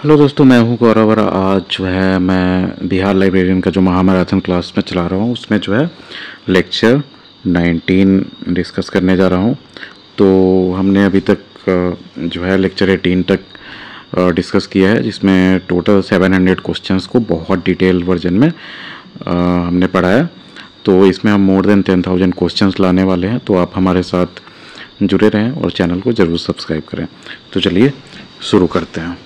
Hello दोस्तों, मैं हूं गौरव और आज जो है मैं बिहार लाइब्रेरियन का जो महामैराथन क्लास में चला रहा हूं उसमें जो है लेक्चर 19 डिस्कस करने जा रहा हूं। तो हमने अभी तक जो है लेक्चर 18 तक डिस्कस किया है, जिसमें टोटल 700 क्वेश्चंस को बहुत डिटेल वर्जन में हमने पढ़ा है। तो इसमें हम मोर देन 10,000 क्वेश्चंस लाने वाले हैं, तो आप हमारे साथ जुड़े रहें और चैनल को ज़रूर सब्सक्राइब करें। तो चलिए शुरू करते हैं।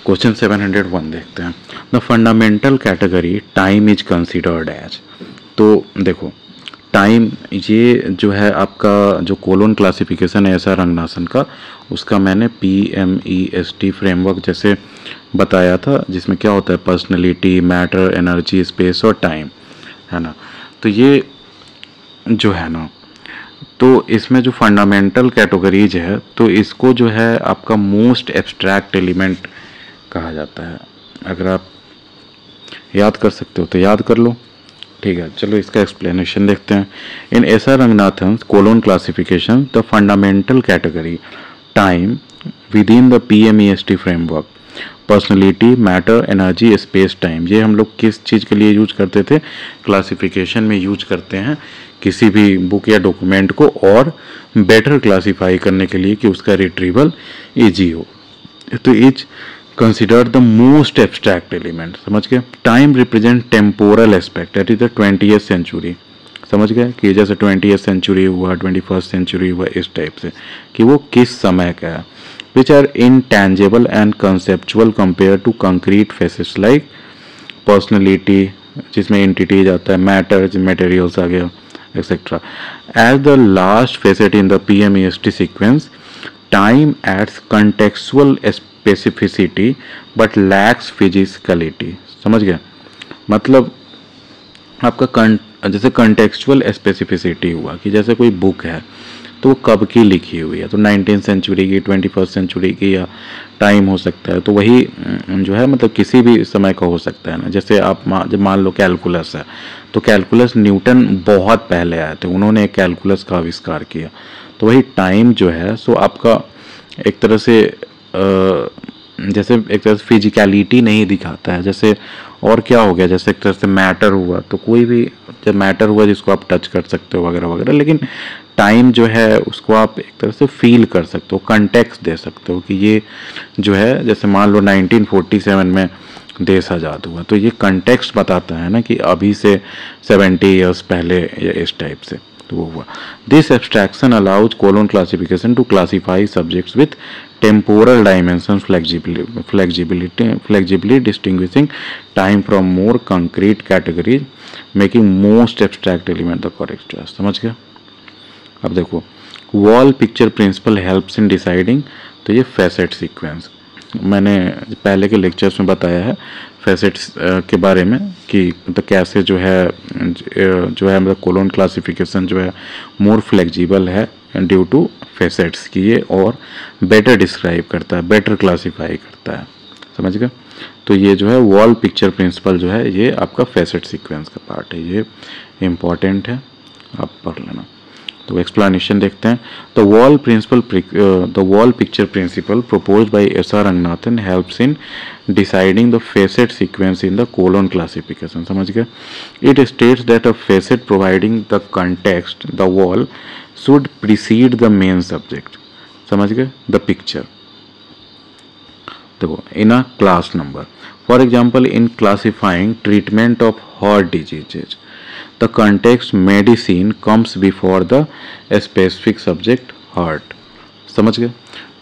क्वेश्चन 701 देखते हैं। The fundamental category time is considered as. तो देखो, टाइम ये जो है आपका जो कोलोन क्लासिफिकेशन है ऐसा रंगनाथन का, उसका मैंने PMEST फ्रेमवर्क जैसे बताया था, जिसमें क्या होता है पर्सनैलिटी, मैटर, एनर्जी, स्पेस और टाइम, है ना। तो ये जो है ना, तो इसमें जो फंडामेंटल कैटेगरीज है तो इसको जो है आपका मोस्ट एब्स्ट्रैक्ट एलिमेंट कहा जाता है। अगर आप याद कर सकते हो तो याद कर लो, ठीक है। चलो इसका एक्सप्लेनेशन देखते हैं। In SR Ranganathan colon classification the fundamental category time with in the PMEST framework, personality, matter, energy, space, time. ये हम लोग किस चीज़ के लिए यूज करते थे? क्लासिफिकेशन में यूज करते हैं किसी भी बुक या डॉक्यूमेंट को और बेटर क्लासीफाई करने के लिए कि उसका रिट्रीवल ईजी हो। तो is considered the most abstract element, समझ गए। Time represent temporal aspect, that is the 20th century. समझ गए कि जैसे 20th सेंचुरी हुआ, 21st सेंचुरी हुआ, इस टाइप से कि वो किस समय का है। Which are intangible and conceptual compare to concrete facets like personality, जिसमें एंटिटीज आता है, मैटर, मटेरियल्स आ गया, etcetera. As the last facet in the PMEST sequence, time adds contextual specificity but lacks physicality. समझ गया? मतलब आपका जैसे कंटेक्चुअल स्पेसिफिसिटी हुआ कि जैसे कोई बुक है तो वो कब की लिखी हुई है, तो 19th सेंचुरी की, 21st सेंचुरी की, या टाइम हो सकता है तो वही जो है मतलब किसी भी समय का हो सकता है ना। जैसे आप जब मान लो कैलकुलस है, तो कैलकुलस न्यूटन बहुत पहले आए थे, उन्होंने एक कैलकुलस का आविष्कार किया। तो वही टाइम जो है सो आपका एक तरह से जैसे एक तरह से फिजिकलिटी नहीं दिखाता है। जैसे और क्या हो गया, जैसे एक तरह से मैटर हुआ, तो कोई भी जब मैटर हुआ जिसको आप टच कर सकते हो वगैरह वगैरह, लेकिन टाइम जो है उसको आप एक तरह से फील कर सकते हो, कंटेक्स्ट दे सकते हो कि ये जो है, जैसे मान लो 1947 में देश आज़ाद हुआ, तो ये कंटेक्स्ट बताता है ना कि अभी से 70 ईयर्स पहले या इस टाइप से तो वो हुआ। This abstraction allows colon classification to classify subjects with temporal dimensions flexibly distinguishing time from more concrete categories, making most abstract element the correct choice। समझ गया? अब देखो, wall picture principle helps in deciding, तो ये facet sequence मैंने पहले के lectures में बताया है फैसेट्स के बारे में कि मतलब कैसे जो है मतलब कोलोन क्लासिफिकेशन जो है मोर फ्लेक्सिबल है ड्यू टू फैसेट्स की ये, और बेटर डिस्क्राइब करता है, बेटर क्लासीफाई करता है। समझ गए? तो ये जो है वॉल पिक्चर प्रिंसिपल जो है ये आपका फैसेट सीक्वेंस का पार्ट है, ये इम्पॉर्टेंट है, आप पढ़ लेना। तो एक्सप्लेनेशन देखते हैं। The wall picture principle proposed by SR Ranganathan helps in deciding the facet sequence in the colon classification। समझ गए? It states that a facet providing the context, the wall, should precede the main subject। समझ गए? The picture। देखो, in a class number, for example in classifying treatment of heart diseases, the context medicine comes before the specific subject heart। समझ गए?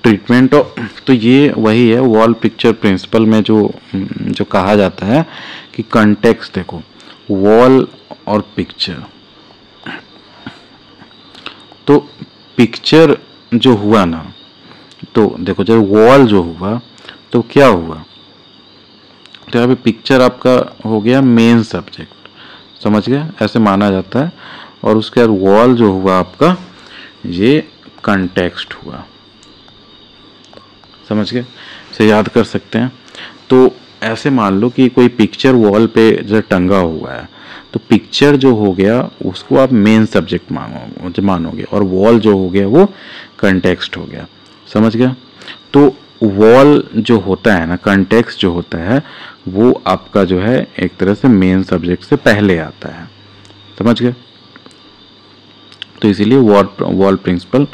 Treatment of, तो ये वही है wall picture principal में जो कहा जाता है कि कंटेक्स्ट देखो, वॉल और पिक्चर, तो पिक्चर जो हुआ ना, तो देखो जब वॉल जो हुआ तो क्या हुआ, तो यहाँ पे पिक्चर आपका हो गया मेन सब्जेक्ट। समझ गए? ऐसे माना जाता है। और उसके बाद वॉल जो हुआ आपका ये कंटेक्स्ट हुआ। समझ गए? से याद कर सकते हैं। तो ऐसे मान लो कि कोई पिक्चर वॉल पे जो टंगा हुआ है, तो पिक्चर जो हो गया उसको आप मेन सब्जेक्ट मानोगे, और वॉल जो हो गया वो कंटेक्स्ट हो गया। समझ गया? तो वॉल जो होता है ना, कंटेक्स्ट जो होता है वो आपका जो है एक तरह से मेन सब्जेक्ट से पहले आता है, समझ गए। तो इसीलिए wall principle,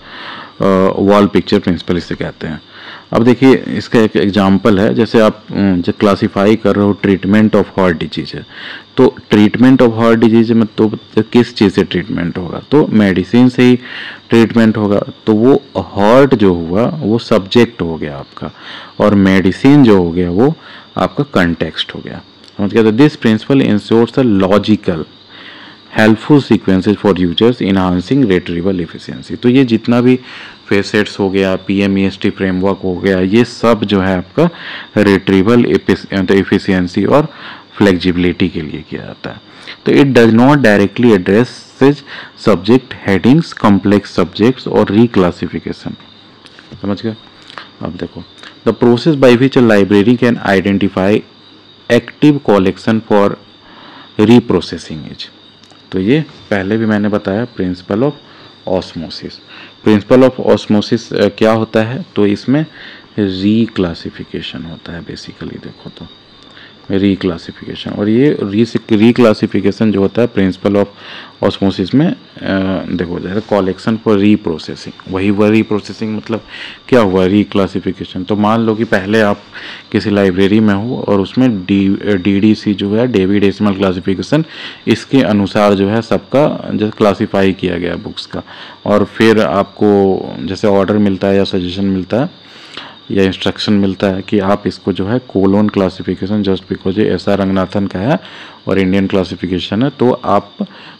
wall picture principle इसे कहते हैं। अब देखिए इसका एक एग्जांपल है, जैसे आप जब क्लासिफाई कर रहे हो ट्रीटमेंट ऑफ हार्ट डिजीज है, तो ट्रीटमेंट ऑफ हार्ट डिजीज में तो किस चीज़ से ट्रीटमेंट होगा, तो मेडिसिन से ही ट्रीटमेंट होगा। तो वो हार्ट जो हुआ वो सब्जेक्ट हो गया आपका, और मेडिसिन जो हो गया वो आपका कंटेक्स्ट हो गया, समझ गया। तो this principle ensures a logical helpful sequences for users enhancing retrieval efficiency. तो ये जितना भी फेसेट्स हो गया, पीएमईएसटी फ्रेमवर्क हो गया, ये सब जो है आपका रिट्रीवल एफिशिएंसी और फ्लेक्सिबिलिटी के लिए किया जाता है। तो it does not directly addresses subject headings, complex subjects और रिक्लासिफिकेशन, समझ गए। अब देखो, the process by which a library can identify active collection for reprocessing is. तो ये पहले भी मैंने बताया principle of osmosis. Principle of osmosis क्या होता है, तो इसमें रीक्लासिफिकेशन होता है बेसिकली, देखो तो रीक्लासिफिकेशन, और ये रीक्लासिफिकेशन जो होता है प्रिंसिपल ऑफ ऑस्मोसिस में देखो जैसे कलेक्शन फॉर रीप्रोसेसिंग, वही रीप्रोसेसिंग मतलब क्या हुआ रीक्लासिफिकेशन। तो मान लो कि पहले आप किसी लाइब्रेरी में हो और उसमें डीडीसी जो है डेविड डेसिमल क्लासिफिकेशन, इसके अनुसार जो है सबका जैसे क्लासिफाई किया गया बुक्स का, और फिर आपको जैसे ऑर्डर मिलता है या सजेशन मिलता है या इंस्ट्रक्शन मिलता है कि आप इसको जो है कोलोन क्लासिफिकेशन, जस्ट बिकॉज ये एस आर रंगनाथन का है और इंडियन क्लासिफिकेशन है, तो आप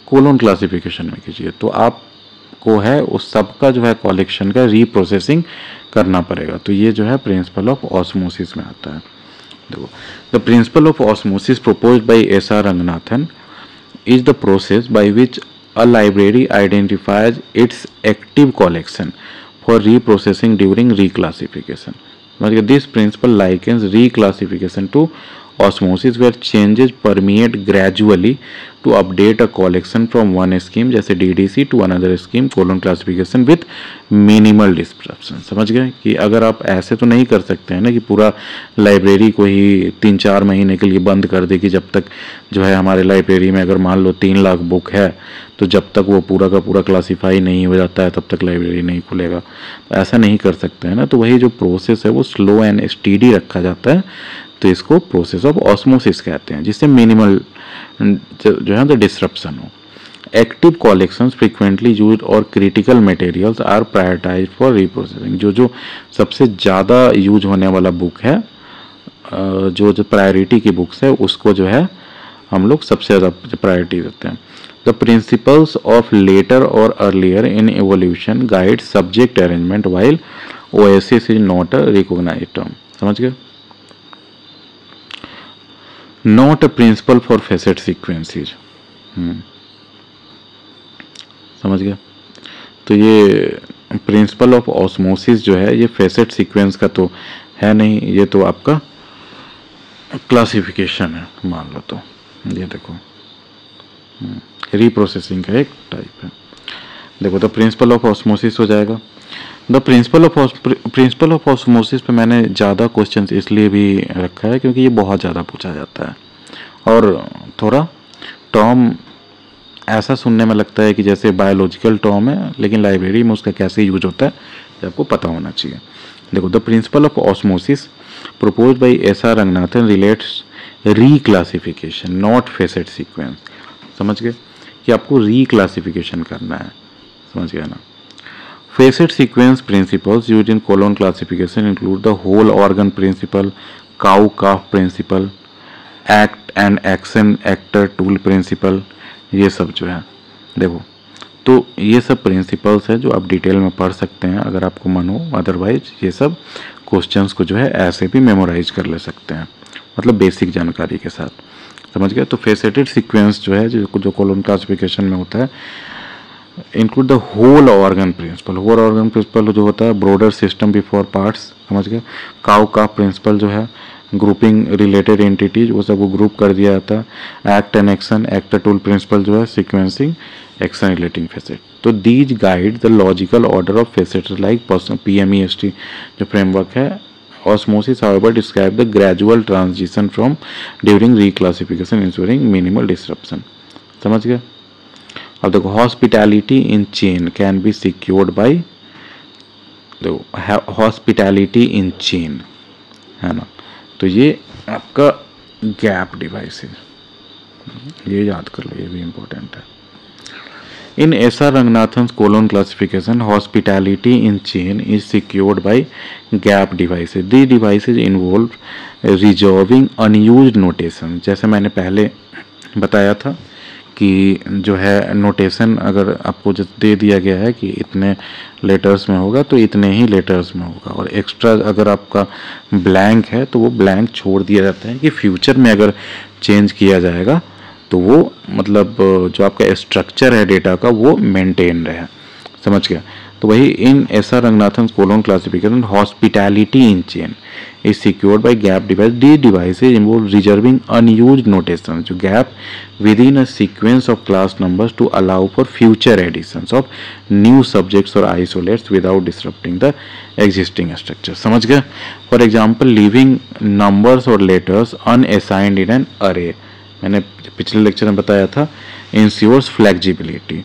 कोलोन क्लासिफिकेशन में कीजिए। तो आपको है उस सब का जो है कलेक्शन का रीप्रोसेसिंग करना पड़ेगा। तो ये जो है प्रिंसिपल ऑफ ऑस्मोसिस में आता है। देखो, the principle of osmosis proposed by S R Ranganathan is the process by which a library identifies its active collection for reprocessing during reclassification. This principle likens reclassification to osmosis, where changes permeate gradually to update a collection from one scheme जैसे DDC to another scheme colon classification with minimal disruption। समझ गए कि अगर आप ऐसे तो नहीं कर सकते हैं ना कि पूरा लाइब्रेरी को ही 3-4 महीने के लिए बंद कर दे कि जब तक जो है हमारे लाइब्रेरी में अगर मान लो 3 लाख बुक है तो जब तक वो पूरा का पूरा क्लासीफाई नहीं हो जाता है तब तक लाइब्रेरी नहीं खुलेगा। तो ऐसा नहीं कर सकते हैं ना, तो वही जो प्रोसेस है वो स्लो एंड स्टीडी रखा जाता है, तो इसको प्रोसेस ऑफ ऑस्मोसिस कहते हैं, जिससे मिनिमल जो है तो डिसरप्शन हो। एक्टिव कलेक्शंस फ्रीक्वेंटली यूज्ड और critical materials are prioritised for reprocessing. जो सबसे ज़्यादा यूज होने वाला बुक है, जो प्रायोरिटी की बुक्स है उसको जो है हम लोग सबसे ज़्यादा प्रायोरिटी देते हैं। द प्रिंसिपल्स ऑफ लेटर और earlier in evolution guide subject arrangement while oasis is not a recognised term. समझ गए, not a principle for facet sequences. समझ गया। तो ये प्रिंसिपल ऑफ ऑस्मोसिस जो है ये फेसेट सीक्वेंस का तो है नहीं, ये तो आपका क्लासिफिकेशन है मान लो। तो ये देखो रीप्रोसेसिंग का एक टाइप है। देखो द प्रिंसिपल ऑफ ऑस्मोसिस हो जाएगा। द प्रिंसिपल ऑफ ऑस्मोसिस पे मैंने ज़्यादा क्वेश्चंस इसलिए भी रखा है क्योंकि ये बहुत ज़्यादा पूछा जाता है और थोड़ा टर्म ऐसा सुनने में लगता है कि जैसे बायोलॉजिकल टर्म है, लेकिन लाइब्रेरी में उसका कैसे यूज होता है ये आपको पता होना चाहिए। देखो, the principle of osmosis proposed by S.R. Ranganathan relates reclassification not facet sequence। समझ गए कि आपको reclassification करना है, समझ गए ना। Facet sequence principles used in colon classification include the whole organ principle, cow-calf principle, act and action actor tool principle। ये सब जो है देखो, तो ये सब प्रिंसिपल्स है जो आप डिटेल में पढ़ सकते हैं अगर आपको मन हो, अदरवाइज ये सब क्वेश्चंस को जो है ऐसे भी मेमोराइज कर ले सकते हैं, मतलब बेसिक जानकारी के साथ। समझ गए। तो फेसेटेड सीक्वेंस जो है जो कोलोन क्लासिफिकेशन में होता है include the whole organ principle. Whole organ principle जो होता है ब्रॉडर सिस्टम बिफोर पार्ट्स। समझ गए। काउ का प्रिंसिपल जो है ग्रुपिंग रिलेटेड एंटिटीज, वो सब को ग्रुप कर दिया जाता है। Act and action, actor tool principle जो है सीक्वेंसिंग एक्शन रिलेटिंग फेसेट। तो these guide the logical order of facets like PMEST जो फ्रेमवर्क है Osmosis, however, describe the gradual transition from during reclassification, ensuring minimal disruption. समझ गए? अब देखो, hospitality in chain can be secured by, देखो hospitality in chain है ना, तो ये आपका गैप डिवाइस है, ये याद कर लो, ये भी इम्पोर्टेंट है. In S.R. Ranganathan's colon classification, hospitality in chain is secured by gap devices. These devices involve resolving unused notation. जैसे मैंने पहले बताया था कि जो है नोटेशन अगर आपको दे दिया गया है कि इतने लेटर्स में होगा तो इतने ही लेटर्स में होगा, और एक्स्ट्रा अगर आपका ब्लैंक है तो वो ब्लैंक छोड़ दिया जाता है कि फ्यूचर में अगर चेंज किया जाएगा तो वो मतलब जो आपका स्ट्रक्चर है डेटा का वो मेंटेन रहे. समझ गया? तो वही in SR. Ranganathan colon classification, hospitality in chain is secured by gap device. The devices involve reserving unused notation जो gap within a sequence of class numbers to allow for future additions of new subjects और isolates without disrupting the existing structure. समझ गए? For example, leaving numbers और letters unassigned in an array, मैंने पिछले lecture में बताया था, ensures flexibility.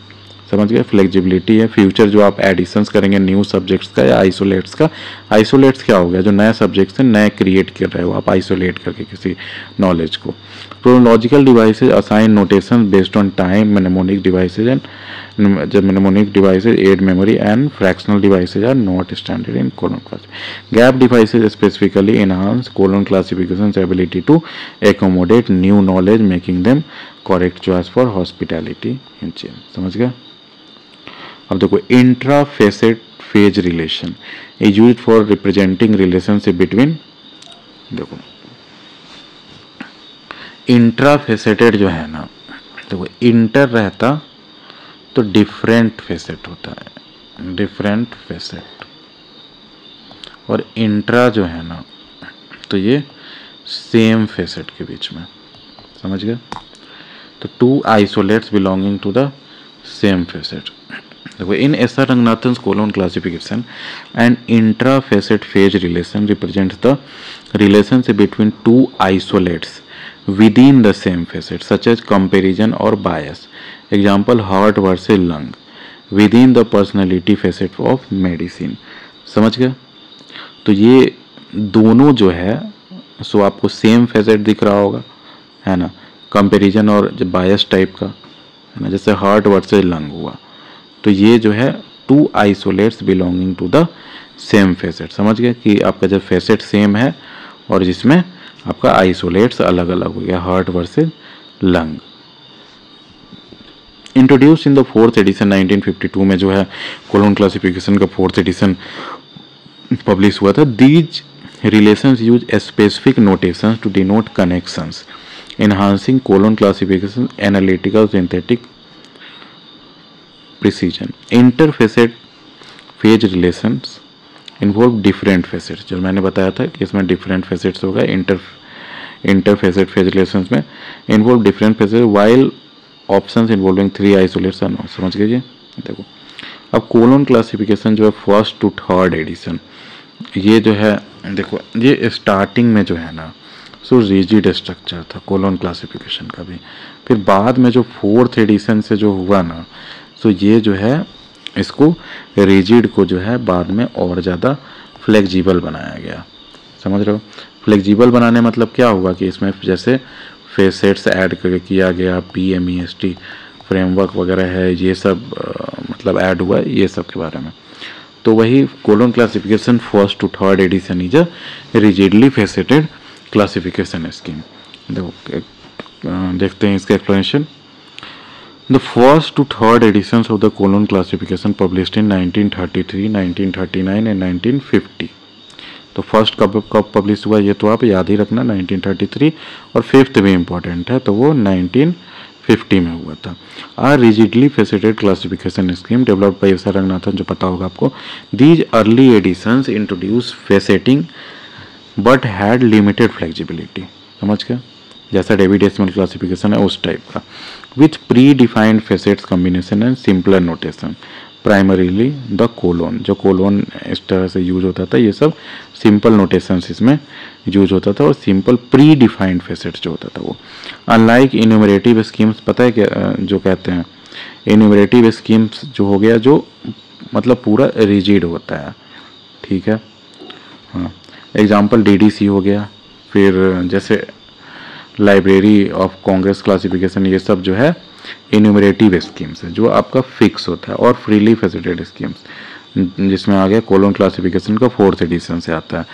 समझ गए? फ्लेक्सिबिलिटी है फ्यूचर जो आप एडिशंस करेंगे न्यू सब्जेक्ट्स का या आइसोलेट्स का. आइसोलेट्स क्या हो गया? जो नए सब्जेक्ट्स हैं नए क्रिएट कर रहे हो आप आइसोलेट करके किसी नॉलेज को. Chronological devices assign notation based on time. Mnemonic devices and जब mnemonic devices aid memory and fractional devices are not standard in colon class. Gap devices specifically enhance colon classification ability to accommodate new knowledge, making them correct choice for hospitality in chain. समझ गया? अब देखो, intra facet phase relation is used for representing relationship between, देखो intra faceted जो है ना, देखो inter रहता तो डिफरेंट फेसेट होता है, डिफरेंट फेसेट, और इंट्रा जो है ना तो ये सेम फेसेट के बीच में. समझ गए? तो two isolates belonging to the same facet. देखो, in SR. Ranganathan colon classification and intra facet phase relation represents the relationship between two isolates within the same facet such as comparison or bias. Example, heart versus lung within the personality facet of medicine. समझ गया? तो ये दोनों जो है सो आपको same facet दिख रहा होगा, है ना, कंपैरिजन और जो बायस टाइप का है ना, जैसे हार्ट वर्सेस लंग हुआ, तो ये जो है two isolates belonging to the same facet. समझ गए कि आपका जब फेसेट सेम है और जिसमें आपका आइसोलेट्स अलग अलग हो गया, heart versus lung. Introduce in the fourth edition 1952 में जो है कोलोन क्लासिफिकेशन का फोर्थ एडिशन पब्लिश हुआ था. These relations use specific notations to denote connections, enhancing colon classification analytical synthetic precision. Interfacet phase relations involve different facets, जो मैंने बताया था कि इसमें डिफरेंट फेसेट्स होगा. इंटरफेसेट फेज रिलेशंस में involve different facet while options involving three isolates are not. समझ गए? देखो, अब कोलोन क्लासिफिकेशन जो है फर्स्ट टू थर्ड एडिशन, ये जो है देखो, ये स्टार्टिंग में जो है ना सो रिजिड स्ट्रक्चर था कोलोन क्लासिफिकेशन का भी. फिर बाद में जो फोर्थ एडिशन से जो हुआ ना, सो ये जो है इसको रिजिड को जो है बाद में और ज़्यादा फ्लेक्सिबल बनाया गया. समझ रहे हो? फ्लेक्सिबल बनाने मतलब क्या हुआ कि इसमें जैसे फेसेट्स ऐड करके किया गया, PMEST फ्रेमवर्क वगैरह है, ये सब मतलब ऐड हुआ है, ये सब के बारे में. तो वही colon classification first to third edition is a rigidly faceted classification scheme. देखो देखते हैं इसका explanation. The first to third editions of the colon classification published in 1933, 1939 and 1950. तो फर्स्ट कब पब्लिश हुआ ये तो आप याद ही रखना, 1933, और फिफ्थ भी इम्पोर्टेंट है तो वो 1950 में हुआ था. A rigidly faceted classification scheme developed by SR. Ranganathan, जो पता होगा आपको. These early editions introduce faceting but had limited flexibility. समझ गया? जैसा डेविड डेसिमल क्लासिफिकेशन है उस टाइप का, with predefined facets combination and simpler notation. Primarily the colon, जो कोलोन इस तरह से यूज होता था, ये सब सिंपल नोटेशंस इसमें यूज होता था और सिंपल प्री डिफाइंड फेसेट्स जो होता था वो। अनलाइक इन्यूमरेटिव स्कीम्स, पता है क्या जो कहते हैं इन्यूमरेटिव स्कीम्स जो हो गया, जो मतलब पूरा रिजिड होता है, ठीक है। हाँ, एग्जाम्पल डीडीसी हो गया, फिर जैसे लाइब्रेरी ऑफ कांग्रेस क्लासिफिकेशन, ये सब जो है इन्यूमरेटिव स्कीम्स है जो आपका फिक्स होता है। और फ्रीली फेसिटेड स्कीम्स जिसमें आ गया कोलोन क्लासिफिकेशन का 4th एडिशन से आता है।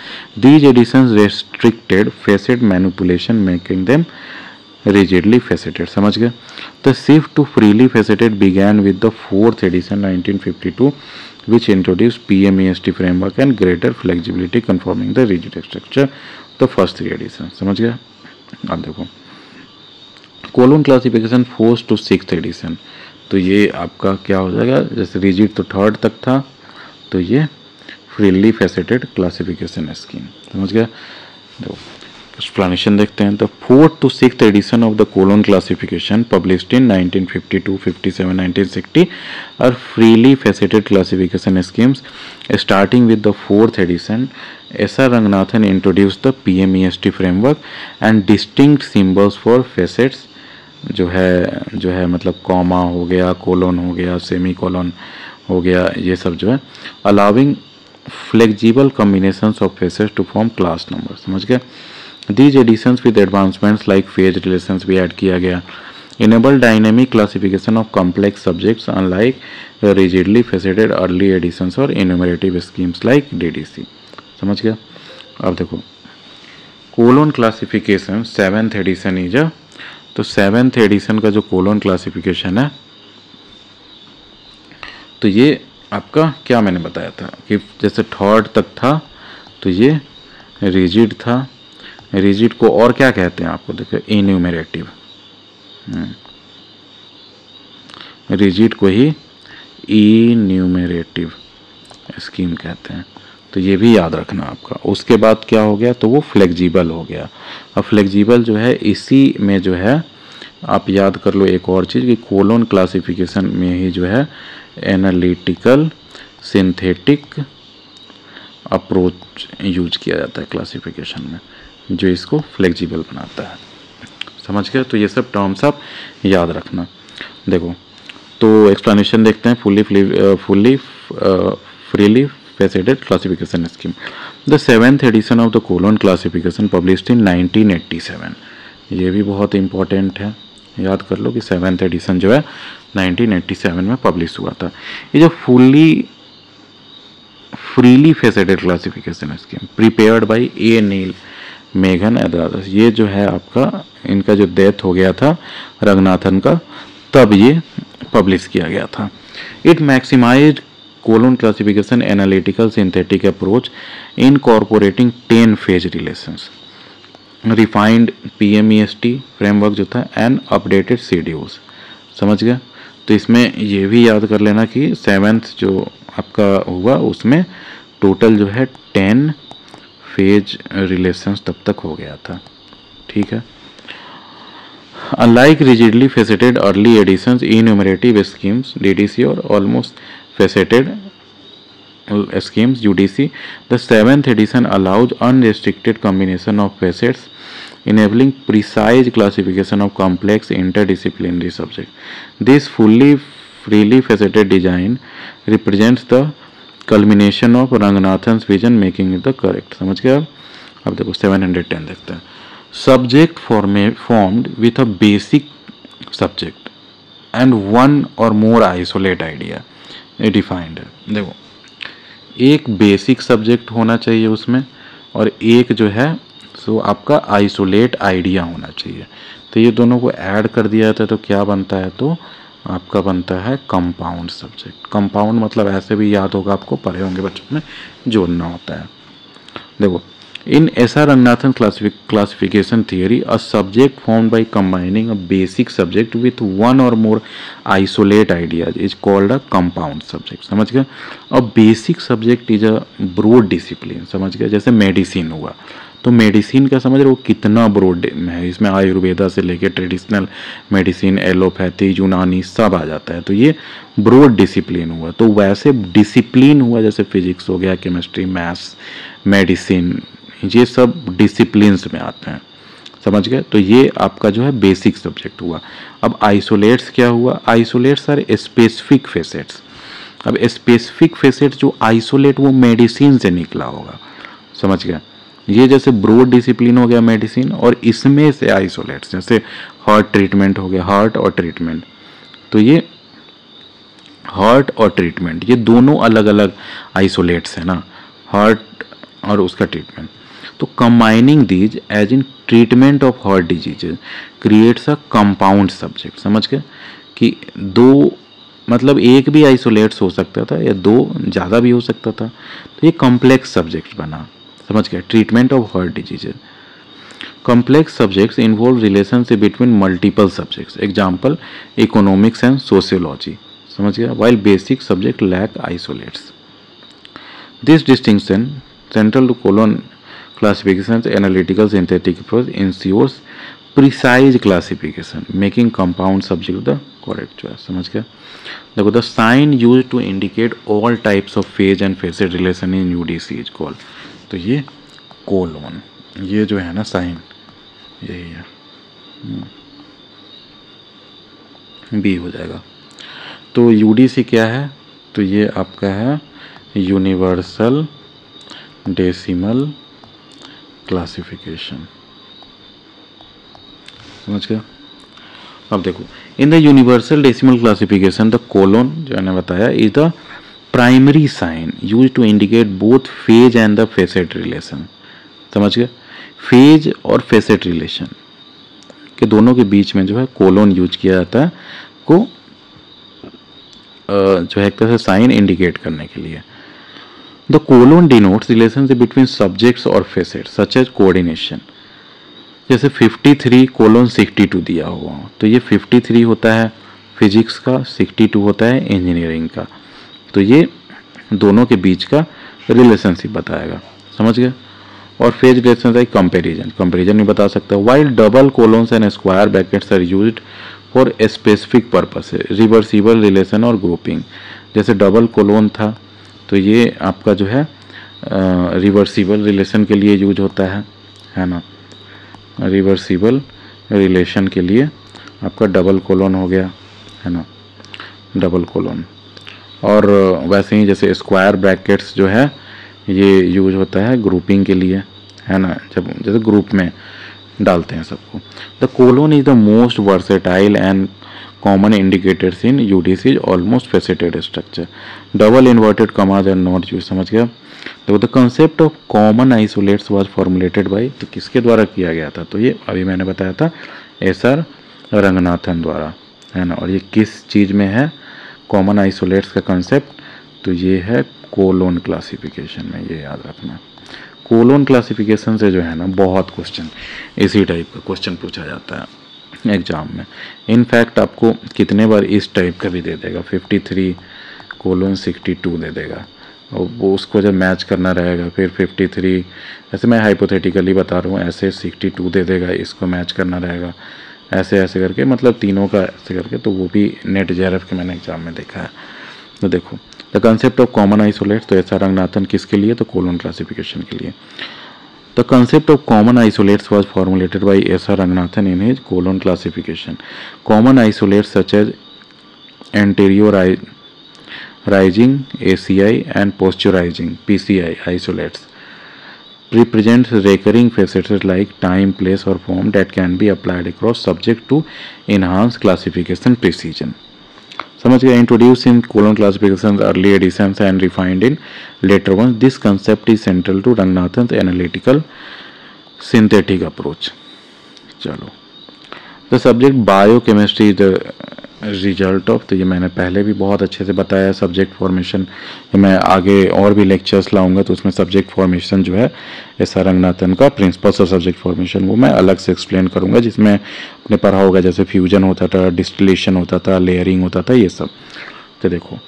These editions restricted facet manipulation making them rigidly faceted, समझ गए। The shift to freely faceted began with the 4th edition 1952 which introduced PMEST framework and greater flexibility conforming the rigid structure the first 3 edition, समझ गए। अब देखो colon classification 4th to 6th addition, तो ये आपका क्या हो जाएगा, जैसे रिजिड तो 3rd तक था, तो ये फ्रीली फेसेटेड क्लासिफिकेशन स्कीम, समझ गया। देखो एक्सप्लेनेशन देखते हैं। The 4th to 6th edition of the colon classification published in 1952, 57, 1960 are freely faceted classification schemes. Starting with the 4th edition, S R. Ranganathan introduced the PMEST framework and distinct symbols for facets, जो है मतलब comma हो गया, colon हो गया, semi colon हो गया, ये सब जो है allowing flexible combinations of facets to form class number, समझ गए। These editions with advancements like phase relations भी ऐड किया गया। Enable dynamic classification of complex subjects unlike rigidly faceted early editions और enumerative schemes like DDC, समझ गया। अब देखो कोलोन क्लासिफिकेशन 7th एडिशन ही जा, तो 7th एडिशन का जो कोलोन क्लासिफिकेशन है, तो ये आपका क्या मैंने बताया था कि जैसे 3rd तक था तो ये रिजिड था, रिजिड को और क्या कहते हैं आपको देखो इन्यूमरेटिव, रिजिड को ही इन्यूमरेटिव स्कीम कहते हैं, तो ये भी याद रखना आपका। उसके बाद क्या हो गया, तो वो फ्लेक्सिबल हो गया। अब फ्लेक्सिबल जो है इसी में जो है आप याद कर लो एक और चीज़ कि कोलोन क्लासिफिकेशन में ही जो है एनालिटिकल सिंथेटिक अप्रोच यूज किया जाता है क्लासिफिकेशन में, जो इसको फ्लेक्सिबल बनाता है, समझ गए। तो ये सब टर्म्स आप याद रखना। देखो तो एक्सप्लेनेशन देखते हैं। Fully freely faceted classification scheme, the 7th edition of the colon classification published in 1987, ये भी बहुत इंपॉर्टेंट है, याद कर लो कि 7th एडिशन जो है 1987 में पब्लिश हुआ था। ये जो freely faceted classification scheme prepared by A Neelameghan others, ये जो है आपका इनका जो डेथ हो गया था रंगनाथन का, तब ये पब्लिश किया गया था। It maximised colon classification analytical synthetic approach incorporating 10 phase relations, refined PMEST framework जो था एंड अपडेटेड शेड्यूल्स, समझ गया। तो इसमें ये भी याद कर लेना कि 7th जो आपका हुआ उसमें टोटल जो है 10 फेज रिलेशंस तब तक हो गया था, ठीक है। Unlike rigidly faceted early editions, enumerative schemes DDC और almost faceted schemes UDC, the 7th edition allows unrestricted combination of facets, enabling precise classification of complex interdisciplinary subjects. This freely faceted design represents the culmination of Ranganathan's vision, making it the correct, समझ गए। अब देखो 710 देखते हैं। Subject formed with a basic subject and one or more isolate idea defined है। देखो एक basic subject होना चाहिए उसमें और एक जो है सो आपका आइसोलेट आइडिया होना चाहिए। तो ये दोनों को ऐड कर दिया जाता है तो क्या बनता है, तो आपका बनता है कंपाउंड सब्जेक्ट। कंपाउंड मतलब ऐसे भी याद होगा आपको, पढ़े होंगे बच्चों में, जोड़ना होता है। देखो इन S.R. Ranganathan classification theory, a subject formed by combining a basic subject with one or more isolate ideas is called a compound subject, समझ गए। अब basic subject is a broad discipline, समझ गए। जैसे मेडिसिन हुआ तो मेडिसिन का समझ रहे हो कितना ब्रॉड है, इसमें आयुर्वेदा से लेके ट्रेडिशनल मेडिसिन, एलोपैथी, यूनानी सब आ जाता है। तो ये ब्रॉड डिसिप्लिन हुआ। तो वैसे डिसिप्लिन हुआ जैसे फिजिक्स हो गया, केमिस्ट्री, मैथ्स, मेडिसिन, ये सब डिसिप्लिन्स में आते हैं, समझ गए। तो ये आपका जो है बेसिक सब्जेक्ट हुआ। अब आइसोलेट्स क्या हुआ? Isolates are specific facets. अब स्पेसिफिक फेसेट जो आइसोलेट वो मेडिसिन से निकला होगा, समझ गया। ये जैसे ब्रॉड डिसिप्लिन हो गया मेडिसिन, और इसमें से आइसोलेट्स जैसे हार्ट ट्रीटमेंट हो गया, हार्ट और ट्रीटमेंट। तो ये हार्ट और ट्रीटमेंट ये दोनों अलग अलग आइसोलेट्स है ना, हार्ट और उसका ट्रीटमेंट। तो combining these as in treatment of heart diseases creates a compound subject. समझ गए कि दो मतलब एक भी आइसोलेट्स हो सकता था या दो ज़्यादा भी हो सकता था, तो ये कॉम्प्लेक्स सब्जेक्ट बना, समझ गए, treatment of heart diseases. Complex subjects involve relationship between multiple subjects, example economics and sociology, समझ गया, while basic subject lack isolates. This distinction, central to colon classifications, analytical synthetic approach ensures precise classification, making compound subject the correct choice. समझ गया। देखो, the sign used to indicate all types of phase and facet relation in UDC is called, तो ये colon, ये जो है ना sign, यही है, बी हो जाएगा। तो यूडीसी क्या है? तो ये आपका है यूनिवर्सल डेसिमल क्लासिफिकेशन, समझ गया। अब देखो, in the universal decimal classification the colon जो मैंने बताया is the primary sign use to indicate both phase and the facet relation, समझ गए। फेज और फेसेट रिलेशन के दोनों के बीच में जो है कोलोन यूज किया जाता है को जो है एक तरह से साइन इंडिकेट करने के लिए। The colon denotes relationship between subjects और फेसेट सच एज कोऑर्डिनेशन। जैसे 53:62 दिया हुआ, तो ये 53 होता है फिजिक्स का, 62 होता है इंजीनियरिंग का। तो ये दोनों के बीच का रिलेशनशिप बताएगा, समझ गए। और फेज रिलेशन है कंपेरिजन भी बता सकता है। While double colons and square brackets are used for specific purpose है, रिवर्सिबल रिलेशन और ग्रुपिंग। जैसे डबल कोलोन था तो ये आपका जो है रिवर्सिबल रिलेशन के लिए यूज होता है ना, रिवर्सिबल रिलेशन के लिए आपका डबल कोलोन हो गया, है ना, डबल कोलोन। और वैसे ही जैसे स्क्वायर ब्रैकेट्स जो है ये यूज होता है ग्रुपिंग के लिए, है ना, जब जैसे ग्रुप में डालते हैं सबको। The colon is the most versatile and common indicators in UDC almost faceted structure. Double inverted commas are not use, समझ गया। तो the concept of common isolates was formulated by, तो किसके द्वारा किया गया था? तो ये अभी मैंने बताया था एसआर रंगनाथन द्वारा, है ना। और ये किस चीज़ में है कॉमन आइसोलेट्स का कंसेप्ट? तो ये है कोलोन क्लासिफिकेशन में, ये याद रखना। कोलोन क्लासिफिकेशन से जो है ना बहुत क्वेश्चन इसी टाइप का क्वेश्चन पूछा जाता है एग्जाम में। इनफैक्ट आपको कितने बार इस टाइप का भी दे देगा, 53:62 दे देगा, और वो उसको जब मैच करना रहेगा फिर 53, ऐसे मैं हाइपोथेटिकली बता रहा हूँ, ऐसे 62 दे देगा, इसको मैच करना रहेगा, ऐसे ऐसे करके, मतलब तीनों का ऐसे करके। तो वो भी नेट जेआरएफ के मैंने एग्जाम में देखा है। तो देखो, the concept of common isolates, तो एसआर रंगनाथन किसके लिए? तो कोलोन क्लासिफिकेशन के लिए। The concept of common isolates was formulated by SR Ranganathan in his colon classification. Common isolates such as anteriorising ACI and posturizing PCI isolates represents recurring facets like time, place or form that can be applied across subject to enhance classification precision. समझ गया। Introduce in colon classification early editions and refined in later one. This concept is central to Ranganathan analytical synthetic approach. चलो, the subject biochemistry is the result of, तो ये मैंने पहले भी बहुत अच्छे से बताया सब्जेक्ट फॉर्मेशन। मैं आगे और भी लेक्चर्स लाऊंगा तो उसमें सब्जेक्ट फॉर्मेशन जो है एसआर रंगनाथन का प्रिंसिपल्स ऑफ सब्जेक्ट फॉर्मेशन वो मैं अलग से एक्सप्लेन करूंगा, जिसमें आपने पढ़ा होगा जैसे फ्यूजन होता था, डिस्टिलेशन होता था, लेयरिंग होता था, ये सब। तो देखो,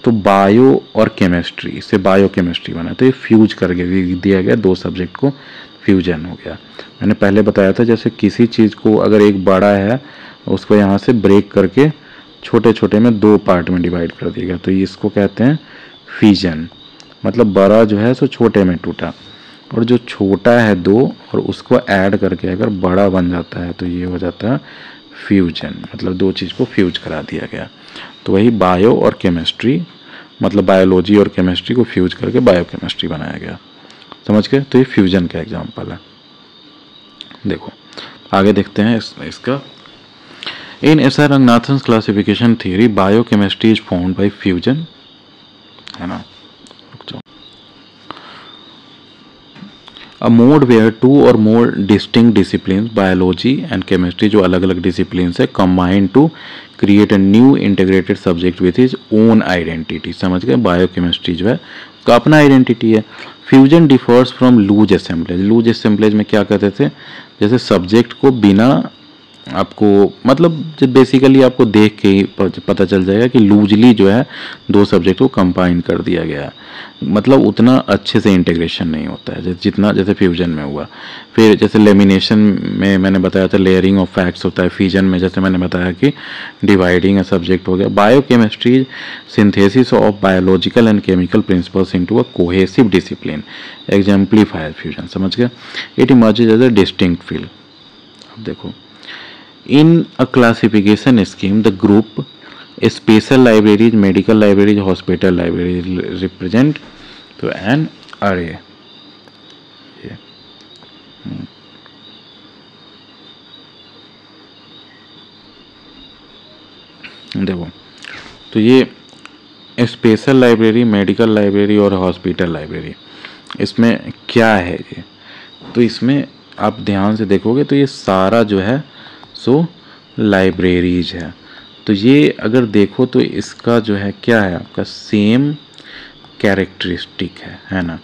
तो बायो और केमिस्ट्री से बायोकेमिस्ट्री बना, तो ये फ्यूज करके दिया गया दो सब्जेक्ट को, फ्यूजन हो गया। मैंने पहले बताया था जैसे किसी चीज़ को अगर एक बड़ा है उसको यहाँ से ब्रेक करके छोटे छोटे में 2 पार्ट में डिवाइड कर दिया गया, तो इसको कहते हैं फ्यूजन। मतलब बड़ा जो है सो छोटे में टूटा, और जो छोटा है 2 और उसको ऐड करके अगर बड़ा बन जाता है तो ये हो जाता है फ्यूजन। मतलब 2 चीज़ को फ्यूज करा दिया गया। तो वही बायो और केमिस्ट्री, मतलब बायोलॉजी और केमिस्ट्री को फ्यूज करके बायोकेमिस्ट्री बनाया गया। समझ गए? तो ये फ्यूजन का एग्जाम्पल है। देखो आगे देखते हैं इसका। In SR Ranganathan classification theory biochemistry is found by fusion, है ना। अ मोड वेयर 2 और more distinct discipline biology and chemistry, जो अलग अलग डिसिप्लिन है, combine to create a new integrated subject with is own identity. समझ गए? बायोकेमिस्ट्री जो है उसका अपना आइडेंटिटी है। Fusion differs from loose assemblage. Loose assemblage में क्या कहते थे, जैसे सब्जेक्ट को बिना आपको मतलब जब बेसिकली आपको देख के ही पता चल जाएगा कि लूजली जो है 2 सब्जेक्ट को कंबाइन कर दिया गया है, मतलब उतना अच्छे से इंटीग्रेशन नहीं होता है जितना जैसे फ्यूजन में हुआ। फिर जैसे लेमिनेशन में मैंने बताया था लेयरिंग ऑफ फैक्ट्स होता है, फ्यूजन में जैसे मैंने बताया कि डिवाइडिंग अ सब्जेक्ट हो गया। Biochemistry synthesis of biological and chemical principles into a cohesive discipline exemplifier fusion. समझ गए? It emerges as a distinct field. अब देखो, in a classification scheme the group special libraries, medical libraries, hospital libraries represent to an array। ये देखो, तो ये special library, medical library और hospital library, इसमें क्या है ये, तो इसमें आप ध्यान से देखोगे तो ये सारा जो है सो लाइब्रेरीज है। तो ये अगर देखो तो इसका जो है क्या है, आपका सेम कैरेक्टरिस्टिक है ना।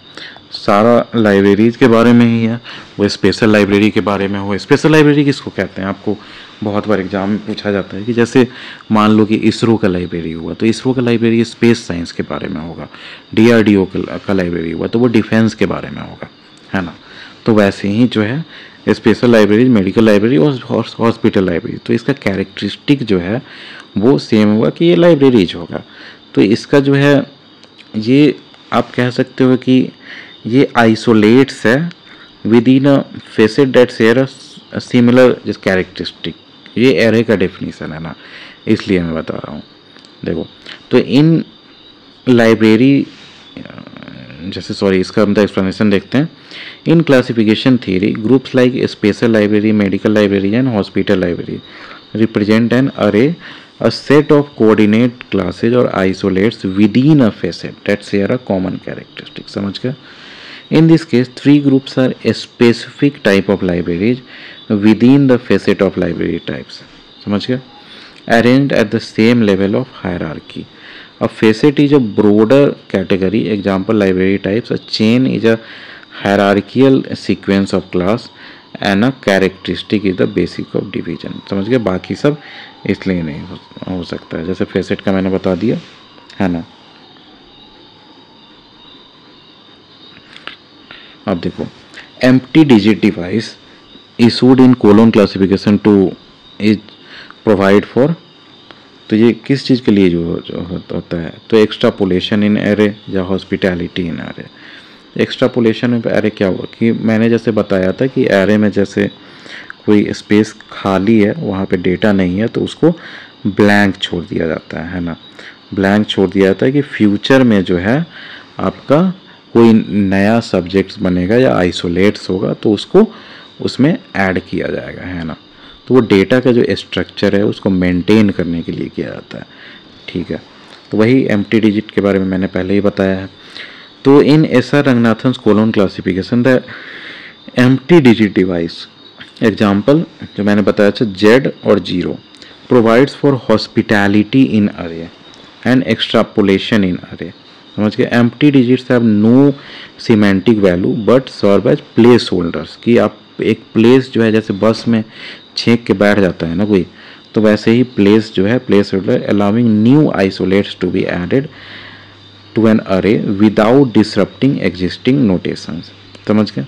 सारा लाइब्रेरीज के बारे में ही है, वो स्पेशल लाइब्रेरी के बारे में हो। स्पेशल लाइब्रेरी किसको कहते हैं, आपको बहुत बार एग्जाम में पूछा जाता है कि जैसे मान लो कि इसरो का लाइब्रेरी हुआ तो इसरो का लाइब्रेरी स्पेस साइंस के बारे में होगा, DRDO का लाइब्रेरी हुआ तो वो डिफेंस के बारे में होगा, है ना। तो वैसे ही जो है स्पेशल लाइब्रेरी, मेडिकल लाइब्रेरी और हॉस्पिटल लाइब्रेरी, तो इसका कैरेक्टरिस्टिक जो है वो सेम होगा कि ये लाइब्रेरीज होगा। तो इसका जो है ये आप कह सकते हो कि ये आइसोलेट्स है with in a facet that share a similar जिस कैरेक्टरिस्टिक। ये एरे का डेफिनेशन है ना, इसलिए मैं बता रहा हूँ। देखो तो इन लाइब्रेरी जैसे सॉरी इसका हम एक्सप्लेनेशन देखते हैं। In classification theory groups like special library, medical library and hospital library represent N अरे, a set of coordinate classes or isolates within a facet that share a common characteristic। समझ गए? In this case 3 groups are a specific type of libraries within the facet of library types। समझ गए? Arranged at the same level of hierarchy। A facet is a broader category, example library types। A chain is a hierarchical sequence of class and a characteristic is the basic of division। समझ गए? बाकी सब इसलिए नहीं हो सकता है, जैसे फेसेट का मैंने बता दिया, है ना। अब देखो empty digit device issued in colon classification to is provide for, तो ये किस चीज़ के लिए जो होता है, तो एक्स्ट्रापोलेशन इन एरे या हॉस्पिटैलिटी इन एरे। एक्स्ट्रापोलेशन में एरे क्या हुआ कि मैंने जैसे बताया था कि एरे में जैसे कोई स्पेस खाली है, वहाँ पे डेटा नहीं है, तो उसको ब्लैंक छोड़ दिया जाता है ना। ब्लैंक छोड़ दिया जाता है कि फ्यूचर में जो है आपका कोई नया सब्जेक्ट्स बनेगा या आइसोलेट्स होगा तो उसको उसमें ऐड किया जाएगा, है ना। तो वो डेटा का जो स्ट्रक्चर है उसको मेंटेन करने के लिए किया जाता है, ठीक है। तो वही एम्प्टी डिजिट के बारे में मैंने पहले ही बताया है। तो in SR Ranganathan colon classification the empty digit device example जो मैंने बताया था Z और 0 प्रोवाइड्स फॉर हॉस्पिटैलिटी इन अरे एंड एक्स्ट्रापोलेशन इन अरे। समझ गए? Empty digits have no semantic value but serve as place holders, कि आप एक प्लेस जो है जैसे बस में छेक के बैठ जाता है ना कोई, तो वैसे ही प्लेस जो है place holder allowing new isolates to be added to an array without disrupting existing notations. समझ गए?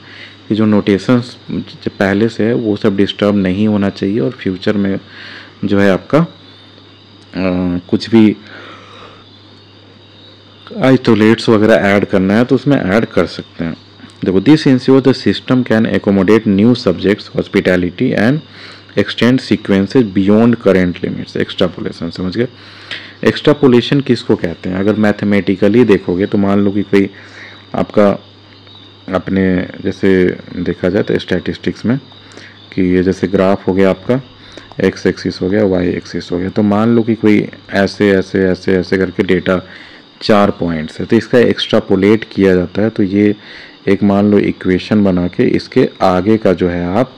कि जो नोटेशंस जो पहले से है वो सब डिस्टर्ब नहीं होना चाहिए, और फ्यूचर में जो है आपका कुछ भी आइसोलेट्स वगैरह ऐड करना है तो उसमें ऐड कर सकते हैं। देखो, this ensure the system can accommodate new subjects hospitality and extend sequences beyond current limits. Extrapolation, समझ गए? एक्सट्रापोलेशन किसको कहते हैं? अगर मैथमेटिकली देखोगे तो मान लो कि कोई आपका अपने जैसे देखा जाए तो स्टैटिस्टिक्स में कि ये जैसे ग्राफ हो गया आपका, एक्स एक्सिस हो गया, वाई एक्सिस हो गया, तो मान लो कि कोई ऐसे ऐसे ऐसे ऐसे करके डेटा 4 पॉइंट्स है, तो इसका एक्स्ट्रापोलेट किया जाता है। तो ये एक मान लो इक्वेशन बना के इसके आगे का जो है आप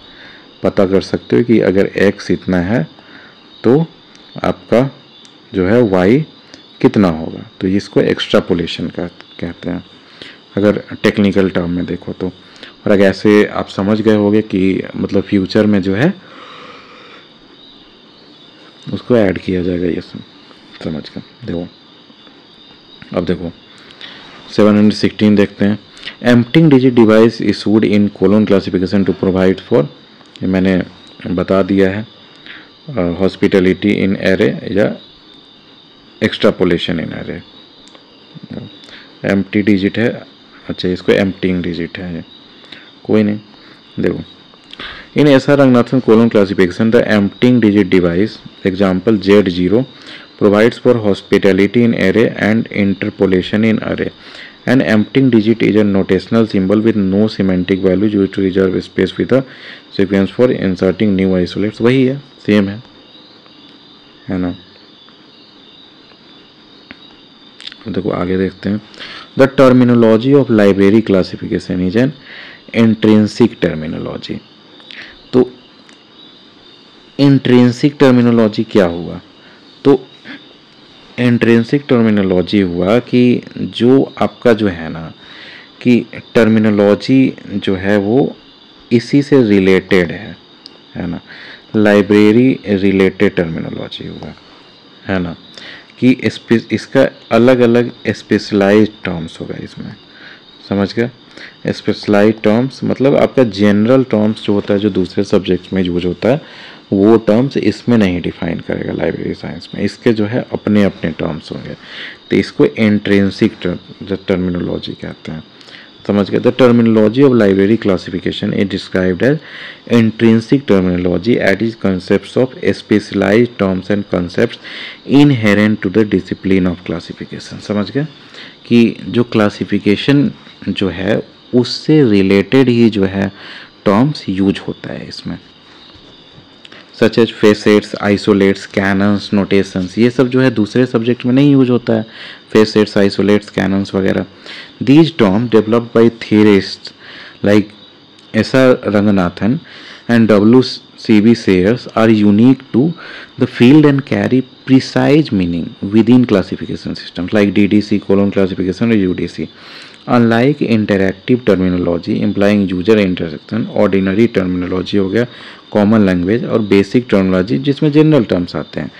पता कर सकते हो कि अगर x इतना है तो आपका जो है y कितना होगा। तो इसको एक्स्ट्रापोलेशन का कहते हैं अगर टेक्निकल टर्म में देखो तो। और अगर ऐसे आप समझ गए होंगे कि मतलब फ्यूचर में जो है उसको ऐड किया जाएगा, ये सब समझ कर देखो। अब देखो 716 देखते हैं। Emptying digit device issued in colon classification to provide for, ये मैंने बता दिया है, हॉस्पिटलिटी इन एरे या extrapolation in array. Empty digit है, अच्छा इसको एम्प्टिंग डिजिट है, ये कोई नहीं। देखो, in SR Ranganathan colon classification the emptying digit device example Z0 provides for hospitality in array and interpolation in array. An emptying digit is a notational symbol with no semantic value used to reserve space with a sequence for inserting new isolates. वही है, same है ना? देखो आगे देखते हैं। The terminology of library classification is an intrinsic terminology. तो intrinsic terminology क्या हुआ? तो इंट्रिंसिक टर्मिनोलॉजी हुआ कि जो आपका जो है ना कि टर्मिनोलॉजी जो है वो इसी से रिलेटेड है ना? लाइब्रेरी रिलेटेड टर्मिनोलॉजी हुआ है ना, कि इसका अलग अलग स्पेशलाइज्ड टर्म्स होगा इसमें, समझ गया? स्पेशलाइज्ड टर्म्स मतलब आपका जनरल टर्म्स जो होता है जो दूसरे सब्जेक्ट्स में यूज होता है वो टर्म्स इसमें नहीं डिफाइन करेगा लाइब्रेरी साइंस में, इसके जो है अपने अपने टर्म्स होंगे। तो इसको इंट्रिंसिक टर्मिनोलॉजी कहते हैं, समझ गए? The terminology of library classification is described as intrinsic terminology at is concepts of specialized terms and concepts inherent to the discipline of classification. समझ गए कि जो क्लासिफिकेशन जो है उससे रिलेटेड ही जो है टर्म्स यूज होता है इसमें, such as facets, isolates, canons, notations, ये सब जो है दूसरे सब्जेक्ट में नहीं यूज होता है, फेसेट्स, आइसोलेट्स, कैनन्स वगैरह। These term developed by theorists like SR. Ranganathan and W.C.B. Sayers are unique to the field and carry precise meaning within classification systems like DDC, colon classification or UDC. Unlike interactive terminology implying user interaction, ordinary terminology हो गया common language और basic terminology जिसमें general terms आते हैं।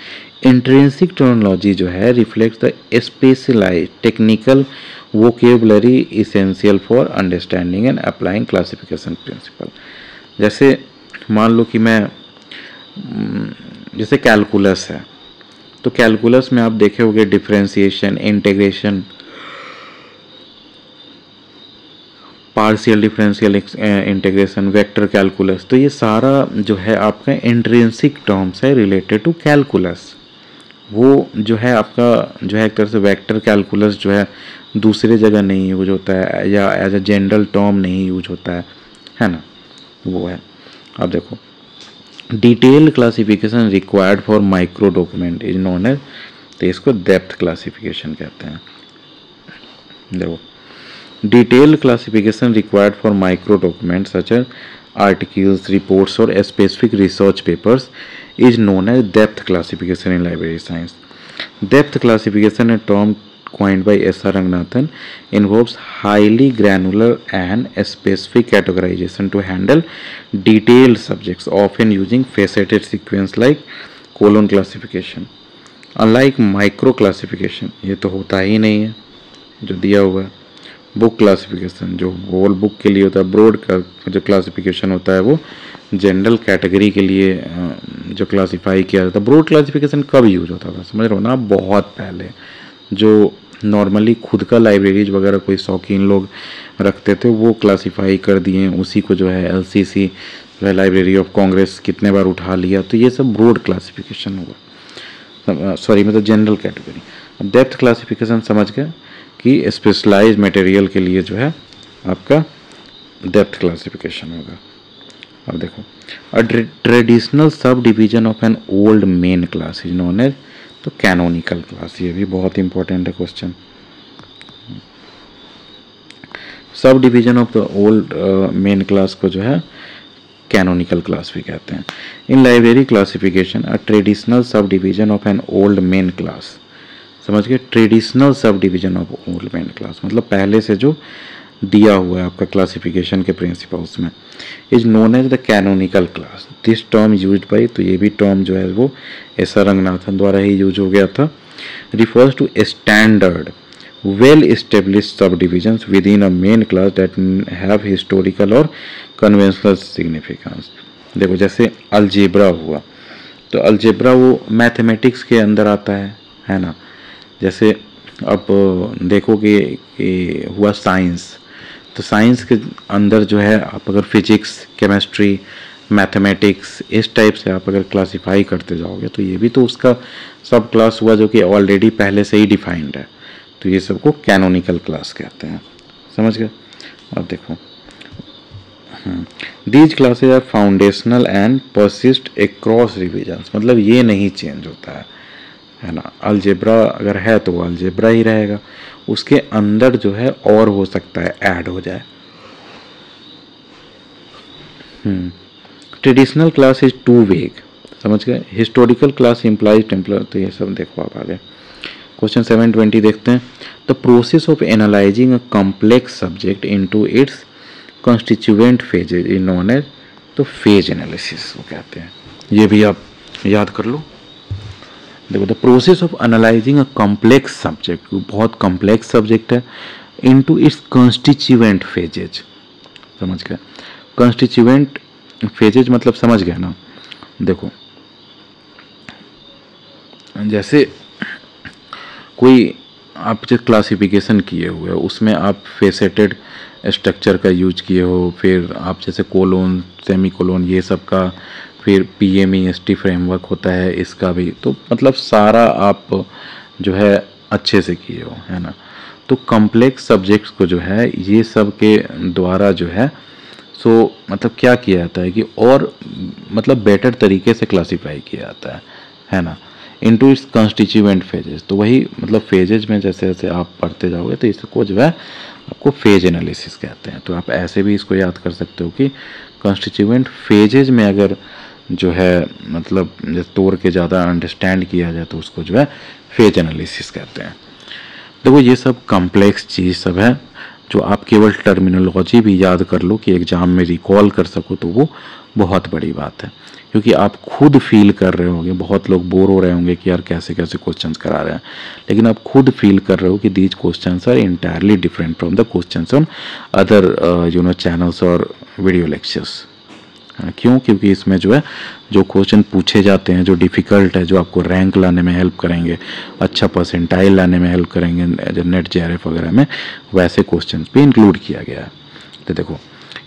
Intrinsic terminology जो है reflects the specialized technical vocabulary essential for understanding and applying classification principle। जैसे मान लो कि मैं जैसे कैलकुलस है, तो कैलकुलस में आप देखे होंगे differentiation, integration, partial differential integration, vector calculus, तो ये सारा जो है आपका इंट्रिंसिक टर्म्स है रिलेटेड टू कैलकुलस। वो जो है आपका जो है एक तरह से वेक्टर कैलकुलस जो है दूसरे जगह नहीं यूज होता है या एज अ जनरल टर्म नहीं यूज होता है ना, वो है। अब देखो, detailed classification required for micro document is known as, तो इसको डेप्थ क्लासिफिकेशन कहते हैं। देखो, detailed classification required for micro document such as articles, reports और specific research papers is known as depth classification in library science. Depth classification a term coined by S.R. Ranganathan involves highly granular and specific categorization to handle detailed subjects, often using faceted sequence like colon classification. Unlike micro classification, ये तो होता ही नहीं है जो दिया हुआ है, book classification जो होल बुक के लिए होता है, ब्रॉड का जो क्लासिफिकेशन होता है वो जनरल कैटेगरी के लिए जो क्लासिफाई किया जाता है। ब्रॉड क्लासिफिकेशन कब यूज होता था समझ रहे हो ना, बहुत पहले, जो नॉर्मली खुद का लाइब्रेरीज वगैरह कोई शौकीन लोग रखते थे वो क्लासिफाई कर दिए, उसी को जो है LCC जो है लाइब्रेरी ऑफ कांग्रेस कितने बार उठा लिया, तो ये सब ब्रॉड क्लासिफिकेशन हुआ, सॉरी मतलब जनरल कैटेगरी। डेप्थ क्लासिफिकेशन समझ गए कि स्पेशलाइज मटेरियल के लिए जो है आपका डेप्थ क्लासिफिकेशन होगा। अब देखो, a traditional subdivision of an old main class is known as, तो कैनोनिकल क्लास, ये भी बहुत इंपॉर्टेंट है question. Subdivision of the old main class को जो है कैनोनिकल क्लास भी कहते हैं। In library classification a traditional subdivision of an old main class, समझ गए, traditional subdivision of old main class मतलब पहले से जो दिया हुआ है आपका क्लासिफिकेशन के प्रिंसिपल्स में, is known as the canonical class. This term used by, तो ये भी टर्म जो है वो एस.आर. रंगनाथन द्वारा ही यूज हो गया था, refers to standard well established subdivisions within a main class that have historical और कन्वेंशनल सिग्निफिकेंस। देखो जैसे अलजेब्रा हुआ, तो अलजेब्रा वो मैथमेटिक्स के अंदर आता है ना। जैसे अब देखो कि हुआ साइंस, तो साइंस के अंदर जो है आप अगर फिजिक्स, केमिस्ट्री, मैथमेटिक्स इस टाइप से आप अगर क्लासिफाई करते जाओगे तो ये भी तो उसका सब क्लास हुआ जो कि ऑलरेडी पहले से ही डिफाइंड है, तो ये सबको कैनोनिकल क्लास कहते हैं, समझ गए। अब देखो, these classes are foundational and persist across revisions, मतलब ये नहीं चेंज होता है ना। अलजेब्रा अगर है तो वो अलजेब्रा ही रहेगा, उसके अंदर जो है और हो सकता है ऐड हो जाए। ट्रेडिशनल क्लास इज टू वेग, समझ गए। हिस्टोरिकल क्लास इम्प्लाइज टेम्पलर, तो ये सब देखो आप आगे। क्वेश्चन 720 देखते हैं। The process of analyzing a complex subject into its constituent phases is known as, तो फेज एनालिसिस वो कहते हैं, ये भी आप याद कर लो। देखो, the process of analyzing a complex subject, बहुत कॉम्प्लेक्स सब्जेक्ट है, इनटू इट्स कॉन्स्टिट्यूएंट फेजेज, समझ गए। कॉन्स्टिट्यूएंट फेजेज मतलब समझ गए ना। देखो जैसे कोई आप जो क्लासिफिकेशन किए हुए हो उसमें आप फेसेटेड स्ट्रक्चर का यूज किए हो, फिर आप जैसे कोलोन, सेमी कोलोन, ये सब का, फिर PMEST फ्रेमवर्क होता है इसका भी, तो मतलब सारा आप जो है अच्छे से किए हो, है ना। तो कॉम्प्लेक्स सब्जेक्ट्स को जो है ये सब के द्वारा जो है सो मतलब क्या किया जाता है कि और मतलब बेटर तरीके से क्लासीफाई किया जाता है ना, इनटू इट्स कॉन्स्टिट्यूएंट फेजेस। तो वही मतलब फेजेज में जैसे जैसे आप पढ़ते जाओगे तो इसको जो है आपको फेज एनालिसिस कहते हैं। तो आप ऐसे भी इसको याद कर सकते हो कि कॉन्स्टिट्यूएंट फेजेज में अगर जो है मतलब तोड़ के ज़्यादा अंडरस्टैंड किया जाए तो उसको जो है फेज एनालिसिस कहते हैं। देखो ये सब कॉम्प्लेक्स चीज़ सब है, जो आप केवल टर्मिनोलॉजी भी याद कर लो कि एग्ज़ाम में रिकॉल कर सको तो वो बहुत बड़ी बात है, क्योंकि आप खुद फील कर रहे होंगे। बहुत लोग बोर हो रहे होंगे कि यार कैसे कैसे क्वेश्चंस करा रहे हैं, लेकिन आप खुद फील कर रहे हो कि these questions are entirely different from the questions on other channels और वीडियो लेक्चर्स। क्यों? क्योंकि इसमें जो है जो क्वेश्चन पूछे जाते हैं जो डिफ़िकल्ट है, जो आपको रैंक लाने में हेल्प करेंगे, अच्छा परसेंटाइल लाने में हेल्प करेंगे नेट JRF वगैरह में, वैसे क्वेश्चंस भी इंक्लूड किया गया है। तो देखो,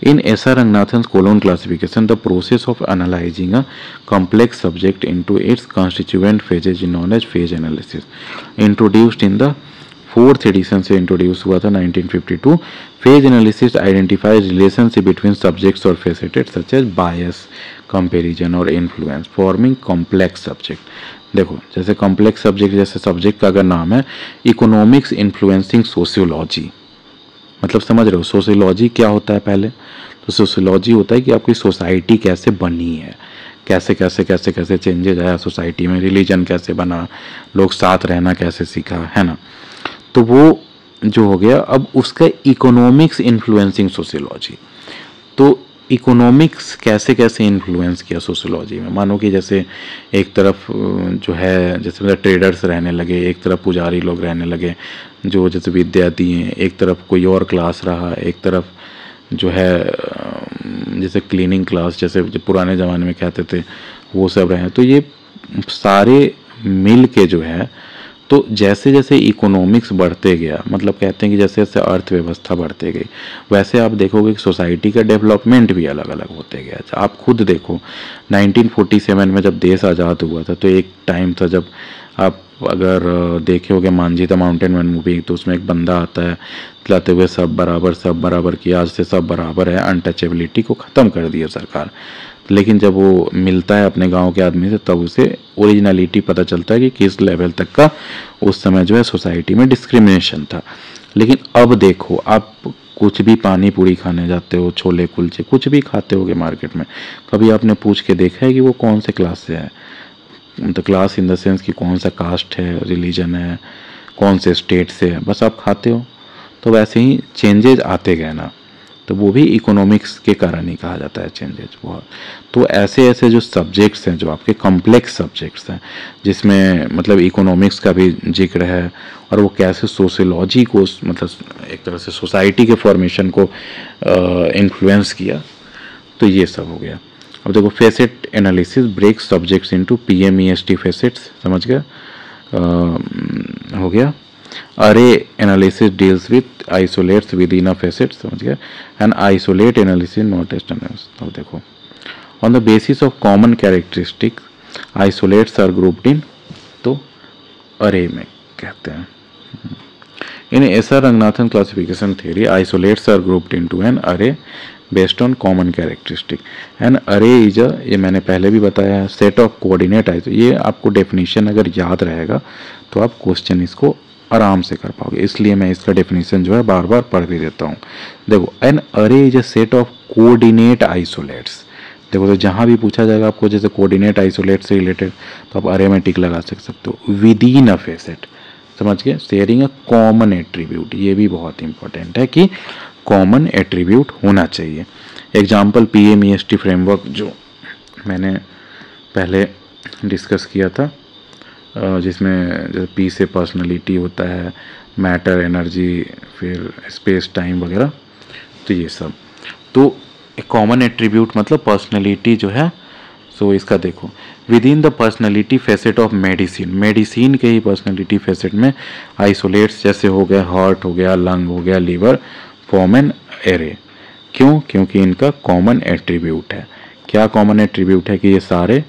in S.R. Ranganathan's colon classification, the process of analyzing a complex subject into its constituent phases is known as phase analysis. Introduced in the 4th edition से इंट्रोड्यूस हुआ था 1952। Phase analysis identifies relationship between subjects और faceted such as बायस, comparison और influence forming complex subject. देखो जैसे complex subject, जैसे subject का अगर नाम है इकोनॉमिक्स इन्फ्लुएंसिंग सोशियोलॉजी, मतलब समझ रहे हो सोशियोलॉजी क्या होता है पहले? तो सोशियोलॉजी होता है कि आपकी सोसाइटी कैसे बनी है, कैसे कैसे कैसे कैसे चेंजेज आया सोसाइटी में, रिलीजन कैसे बना, लोग साथ रहना कैसे सीखा, है ना। तो वो जो हो गया, अब उसका इकोनॉमिक्स इन्फ्लुएंसिंग सोशियोलॉजी। तो इकोनॉमिक्स कैसे कैसे इन्फ्लुएंस किया सोशियोलॉजी में। मानो कि जैसे एक तरफ जो है जैसे मतलब ट्रेडर्स रहने लगे, एक तरफ पुजारी लोग रहने लगे जो जैसे विद्या दिए, एक तरफ कोई और क्लास रहा, एक तरफ जो है जैसे क्लीनिंग क्लास जैसे जो पुराने ज़माने में कहते थे वो सब रहे। तो ये सारे मिल के जो है, तो जैसे जैसे इकोनॉमिक्स बढ़ते गया, मतलब कहते हैं कि जैसे जैसे अर्थव्यवस्था बढ़ते गई, वैसे आप देखोगे कि सोसाइटी का डेवलपमेंट भी अलग अलग होते गया। आप खुद देखो 1947 में जब देश आज़ाद हुआ था, तो एक टाइम था जब आप अगर देखे होगे Manjhi the mountain man movie, तो उसमें एक बंदा आता है चलाते हुए सब बराबर किया, आज से सब बराबर है, अनटचेबिलिटी को ख़त्म कर दिया सरकार। लेकिन जब वो मिलता है अपने गांव के आदमी से, तब उसे ओरिजिनलिटी पता चलता है कि किस लेवल तक का उस समय जो है सोसाइटी में डिस्क्रिमिनेशन था। लेकिन अब देखो, आप कुछ भी पानी पूरी खाने जाते हो, छोले कुलचे कुछ भी खाते होगे मार्केट में, कभी आपने पूछ के देखा है कि वो कौन से क्लास से है? मतलब क्लास इन द सेंस कि कौन सा कास्ट है, रिलीजन है, कौन से स्टेट से है, बस आप खाते हो। तो वैसे ही चेंजेज आते गए ना, तो वो भी इकोनॉमिक्स के कारण ही कहा जाता है चेंजेज बहुत। तो ऐसे ऐसे जो सब्जेक्ट्स हैं, जो आपके कॉम्प्लेक्स सब्जेक्ट्स हैं, जिसमें मतलब इकोनॉमिक्स का भी जिक्र है, और वो कैसे सोशियोलॉजी को मतलब एक तरह से सोसाइटी के फॉर्मेशन को इन्फ्लुएंस किया, तो ये सब हो गया। अब देखो, facet analysis break subjects into PMEST facets, समझ गया? हो गया। Array analysis deals with isolates within a facet, समझ गया? And isolate analysis not analysis. अब देखो, on the basis of common characteristic isolates are grouped in, तो array में कहते हैं। In SR Ranganathan classification theory, isolates are grouped into an array based on common characteristic. An array is a, ये मैंने पहले भी बताया है, सेट ऑफ कोऑर्डिनेट आइसो। ये आपको डेफिनेशन अगर याद रहेगा तो आप क्वेश्चन इसको आराम से कर पाओगे, इसलिए मैं इसका डेफिनेशन जो है बार बार पढ़ भी देता हूँ। देखो, N array is a set of coordinate isolates. देखो, तो जहाँ भी पूछा जाएगा आपको जैसे कोऑर्डिनेट आइसोलेट से रिलेटेड, तो आप अरे में टिक लगा सकते हो। विद इन अ फेसेट, समझ गए? शेयरिंग अ कॉमन एट्रीब्यूट, ये भी बहुत इंपॉर्टेंट है कि कॉमन एट्रीब्यूट होना चाहिए। एग्जाम्पल PMEST फ्रेमवर्क जो मैंने पहले डिस्कस किया था, जिसमें जैसे P से पर्सनालिटी होता है, मैटर, एनर्जी, फिर स्पेस टाइम वगैरह, तो ये सब। तो कॉमन एट्रीब्यूट मतलब पर्सनालिटी जो है, सो इसका देखो, with in the personality facet of medicine, medicine के ही पर्सनैलिटी फेसेट में आइसोलेट्स जैसे हो गया हार्ट, हो गया लंग, हो गया लीवर, फॉर्म एन एरे। क्यों? क्योंकि इनका कॉमन एट्रीब्यूट है। क्या कॉमन एट्रीब्यूट है? कि ये सारे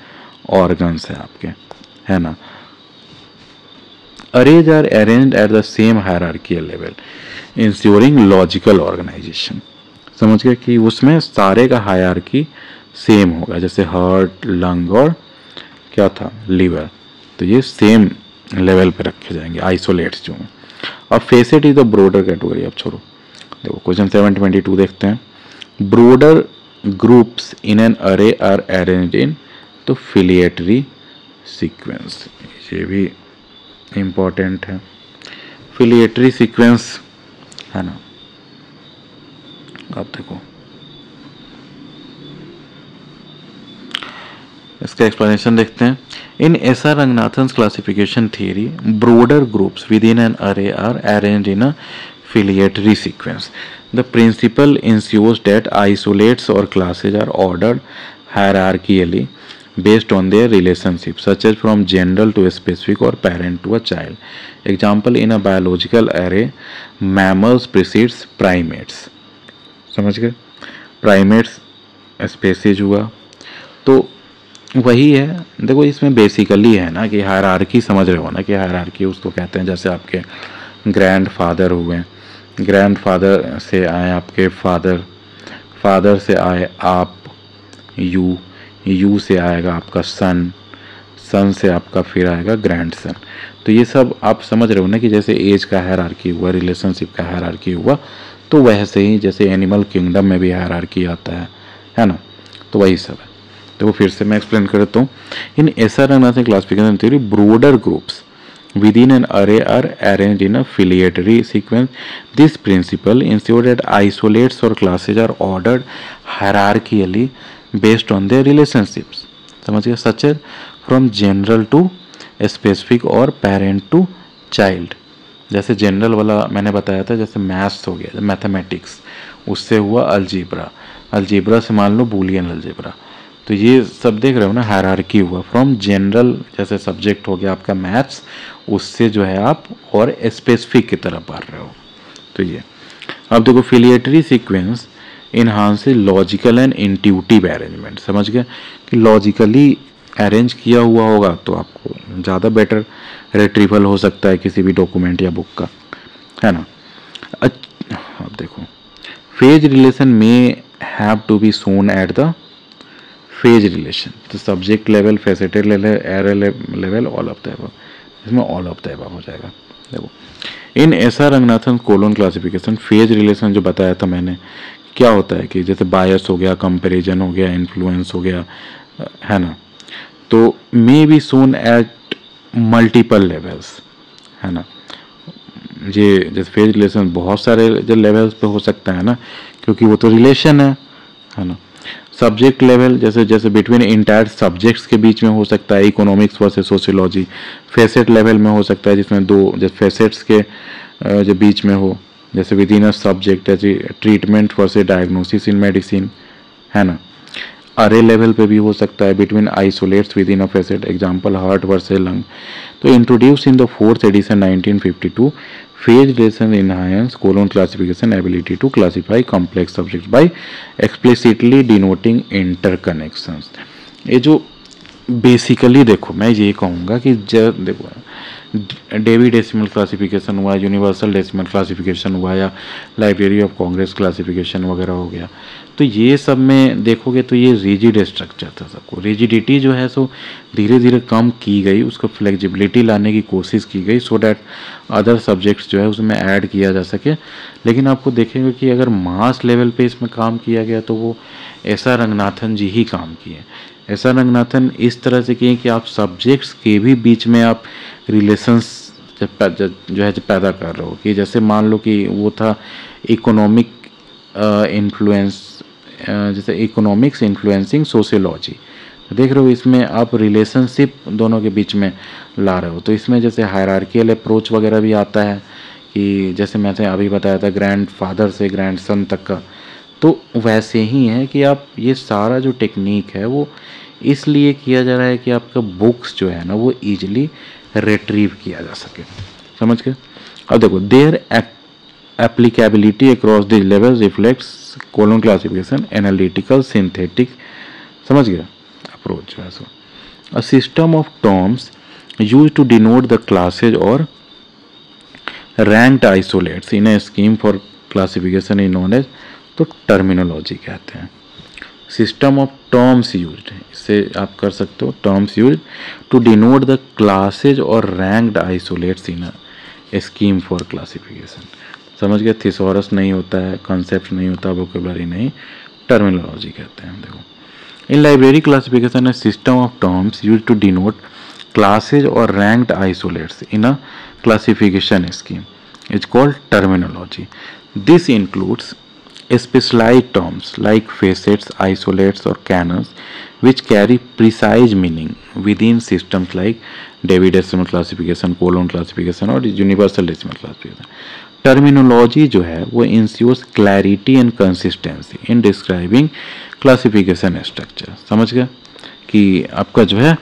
ऑर्गन्स हैं आपके, है ना। Arrays are arranged at the same hierarchical level ensuring logical organization. समझ गए कि उसमें सारे का हायरार्की सेम होगा, जैसे हार्ट, लंग और क्या था, लीवर, तो ये सेम लेवल पे रखे जाएंगे आइसोलेट्स जो हैं। अब facet is the brother category. अब छोड़ो, देखो क्वेश्चन 722 देखते हैं। Brother groups in an array are arranged इन, तो फिलिएटरी सीक्वेंस, ये भी इम्पोर्टेंट है। फिलिएटरी सीक्वेंस है ना। आप देखो, इसका एक्सप्लेनेशन देखते हैं। In SR Ranganathan classification theory, broader groups within an array are arranged in a filiatory sequence. The principle ensures that isolates or classes are ordered hierarchically based on their relationship, such as from general to specific or parent to a child. Example, in a biological array, mammals precedes primates. समझ गए? Primates species हुआ, तो वही है। देखो, इसमें basically है ना कि हायरार्की, समझ रहे हो ना कि हायरार्की उसको कहते हैं। जैसे आपके ग्रैंड फादर हुए, ग्रैंड फादर से आए आपके फादर, फादर से आए आप, यू से आएगा आपका सन, सन से आपका फिर आएगा ग्रैंड सन। तो ये सब आप समझ रहे हो ना कि जैसे एज का हायरार्की हुआ, रिलेशनशिप का हायरार्की हुआ, तो वैसे ही जैसे एनिमल किंगडम में भी हायरार्की आता है ना। तो वही सब है। तो वो फिर से मैं एक्सप्लेन करता हूँ। इन SR Ranganathan classification theory, brother groups within an array are arranged in a filiatory sequence. This principle ensures that isolates or classes are ordered hierarchically based on their relationships. समझ गए? Such as from general to specific और parent to child. जैसे general वाला मैंने बताया था, जैसे maths हो गया, मैथमेटिक्स, उससे हुआ अलजेब्रा, अलजेब्रा से मान लो बूलियन अलजेब्रा। तो ये सब देख रहे हो ना, हायरार्की हुआ फ्रॉम जनरल, जैसे सब्जेक्ट हो गया आपका मैथ्स, उससे जो है आप और स्पेसिफिक की तरफ बढ़ रहे हो। तो ये अब देखो, filiatory sequence enhance logical and intuitive arrangement. समझ गए कि लॉजिकली अरेंज किया हुआ होगा तो आपको ज़्यादा बेटर रिट्रीवल हो सकता है किसी भी डॉक्यूमेंट या बुक का, है ना। अब देखो, फेज रिलेशन में have to be shown at the phase relation, तो subject level, faceted level, array level, all of the above, इसमें ऑल ऑफ द अबव हो जाएगा। देखो, in SR Ranganathan colon classification, phase relation जो बताया था मैंने, क्या होता है कि जैसे बायस हो गया, कंपैरिजन हो गया, इन्फ्लुएंस हो गया, है ना, तो may be shown at multiple levels, है ना। ये जैसे फेज रिलेशन बहुत सारे जो लेवल्स पे हो सकता है ना, क्योंकि वो तो रिलेशन है ना। सब्जेक्ट लेवल, जैसे जैसे बिटवीन इंटायर सब्जेक्ट्स के बीच में हो सकता है, economics versus sociology. Facet level में हो सकता है जिसमें दो जैसे फेसेट्स के जो बीच में हो, जैसे विद इन अ सब्जेक्ट, जैसे treatment versus diagnosis in medicine, है ना। अरे लेवल पे भी हो सकता है between isolates within a facet, example heart versus lung. तो introduce in the 4th edition 1952, phase relation enhance colon classification ability to classify complex subjects by explicitly denoting interconnections. ये जो basically देखो, मैं ये कहूँगा कि जब देखो डेवी डेसिमल क्लासिफिकेशन हुआ, यूनिवर्सल डेसिमल क्लासिफिकेशन हुआ, या लाइब्रेरी ऑफ कांग्रेस क्लासिफिकेशन वगैरह हो गया, तो ये सब में देखोगे तो ये रिजिड स्ट्रक्चर था सबको। रिजिडिटी जो है सो धीरे धीरे कम की गई, उसको फ्लेक्सिबिलिटी लाने की कोशिश की गई, सो डैट अदर सब्जेक्ट्स जो है उसमें ऐड किया जा सके। लेकिन आपको देखेंगे कि अगर मास लेवल पे इसमें काम किया गया तो वो एसआर रंगनाथन जी ही काम किए। एसआर रंगनाथन इस तरह से किए कि आप सब्जेक्ट्स के भी बीच में आप रिलेशंस जो है पैदा कर रहे हो, कि जैसे मान लो कि वो था इकोनॉमिक इन्फ्लुएंस, जैसे इकोनॉमिक्स इन्फ्लुएंसिंग सोशियोलॉजी, देख रहे हो इसमें आप रिलेशनशिप दोनों के बीच में ला रहे हो। तो इसमें जैसे हायरार्कियल अप्रोच वगैरह भी आता है, कि जैसे मैंने अभी बताया था ग्रैंड फादर से ग्रैंड सन तक का, तो वैसे ही है कि आप ये सारा जो टेक्निक है वो इसलिए किया जा रहा है कि आपका बुक्स जो है ना वो ईजिली रिट्रीव किया जा सके। समझ गए? अब देखो, there applicability across these levels reflects colon classification analytical synthetic, समझ गया, approach जो है सो a system of terms used to denote the classes or ranked isolates in a scheme for classification is known as, तो terminology कहते हैं। System of terms used, इससे आप कर सकते हो, terms used to denote the classes और ranked isolates in a scheme for classification. समझ गए? थिसॉरस नहीं होता है, कॉन्सेप्ट नहीं होता, वोकेबलरी नहीं, टर्मिनोलॉजी कहते हैं। देखो, इन लाइब्रेरी क्लासिफिकेशन है system of terms use to denote classes और ranked isolates in a classification scheme is called terminology. This includes specialized terms like facets, isolates or canons which carry precise meaning within systems like David decimal classification, colon classification और universal decimal classification। Terminology जो है वो ensures clarity and consistency in describing classification structure. समझ गए कि आपका जो है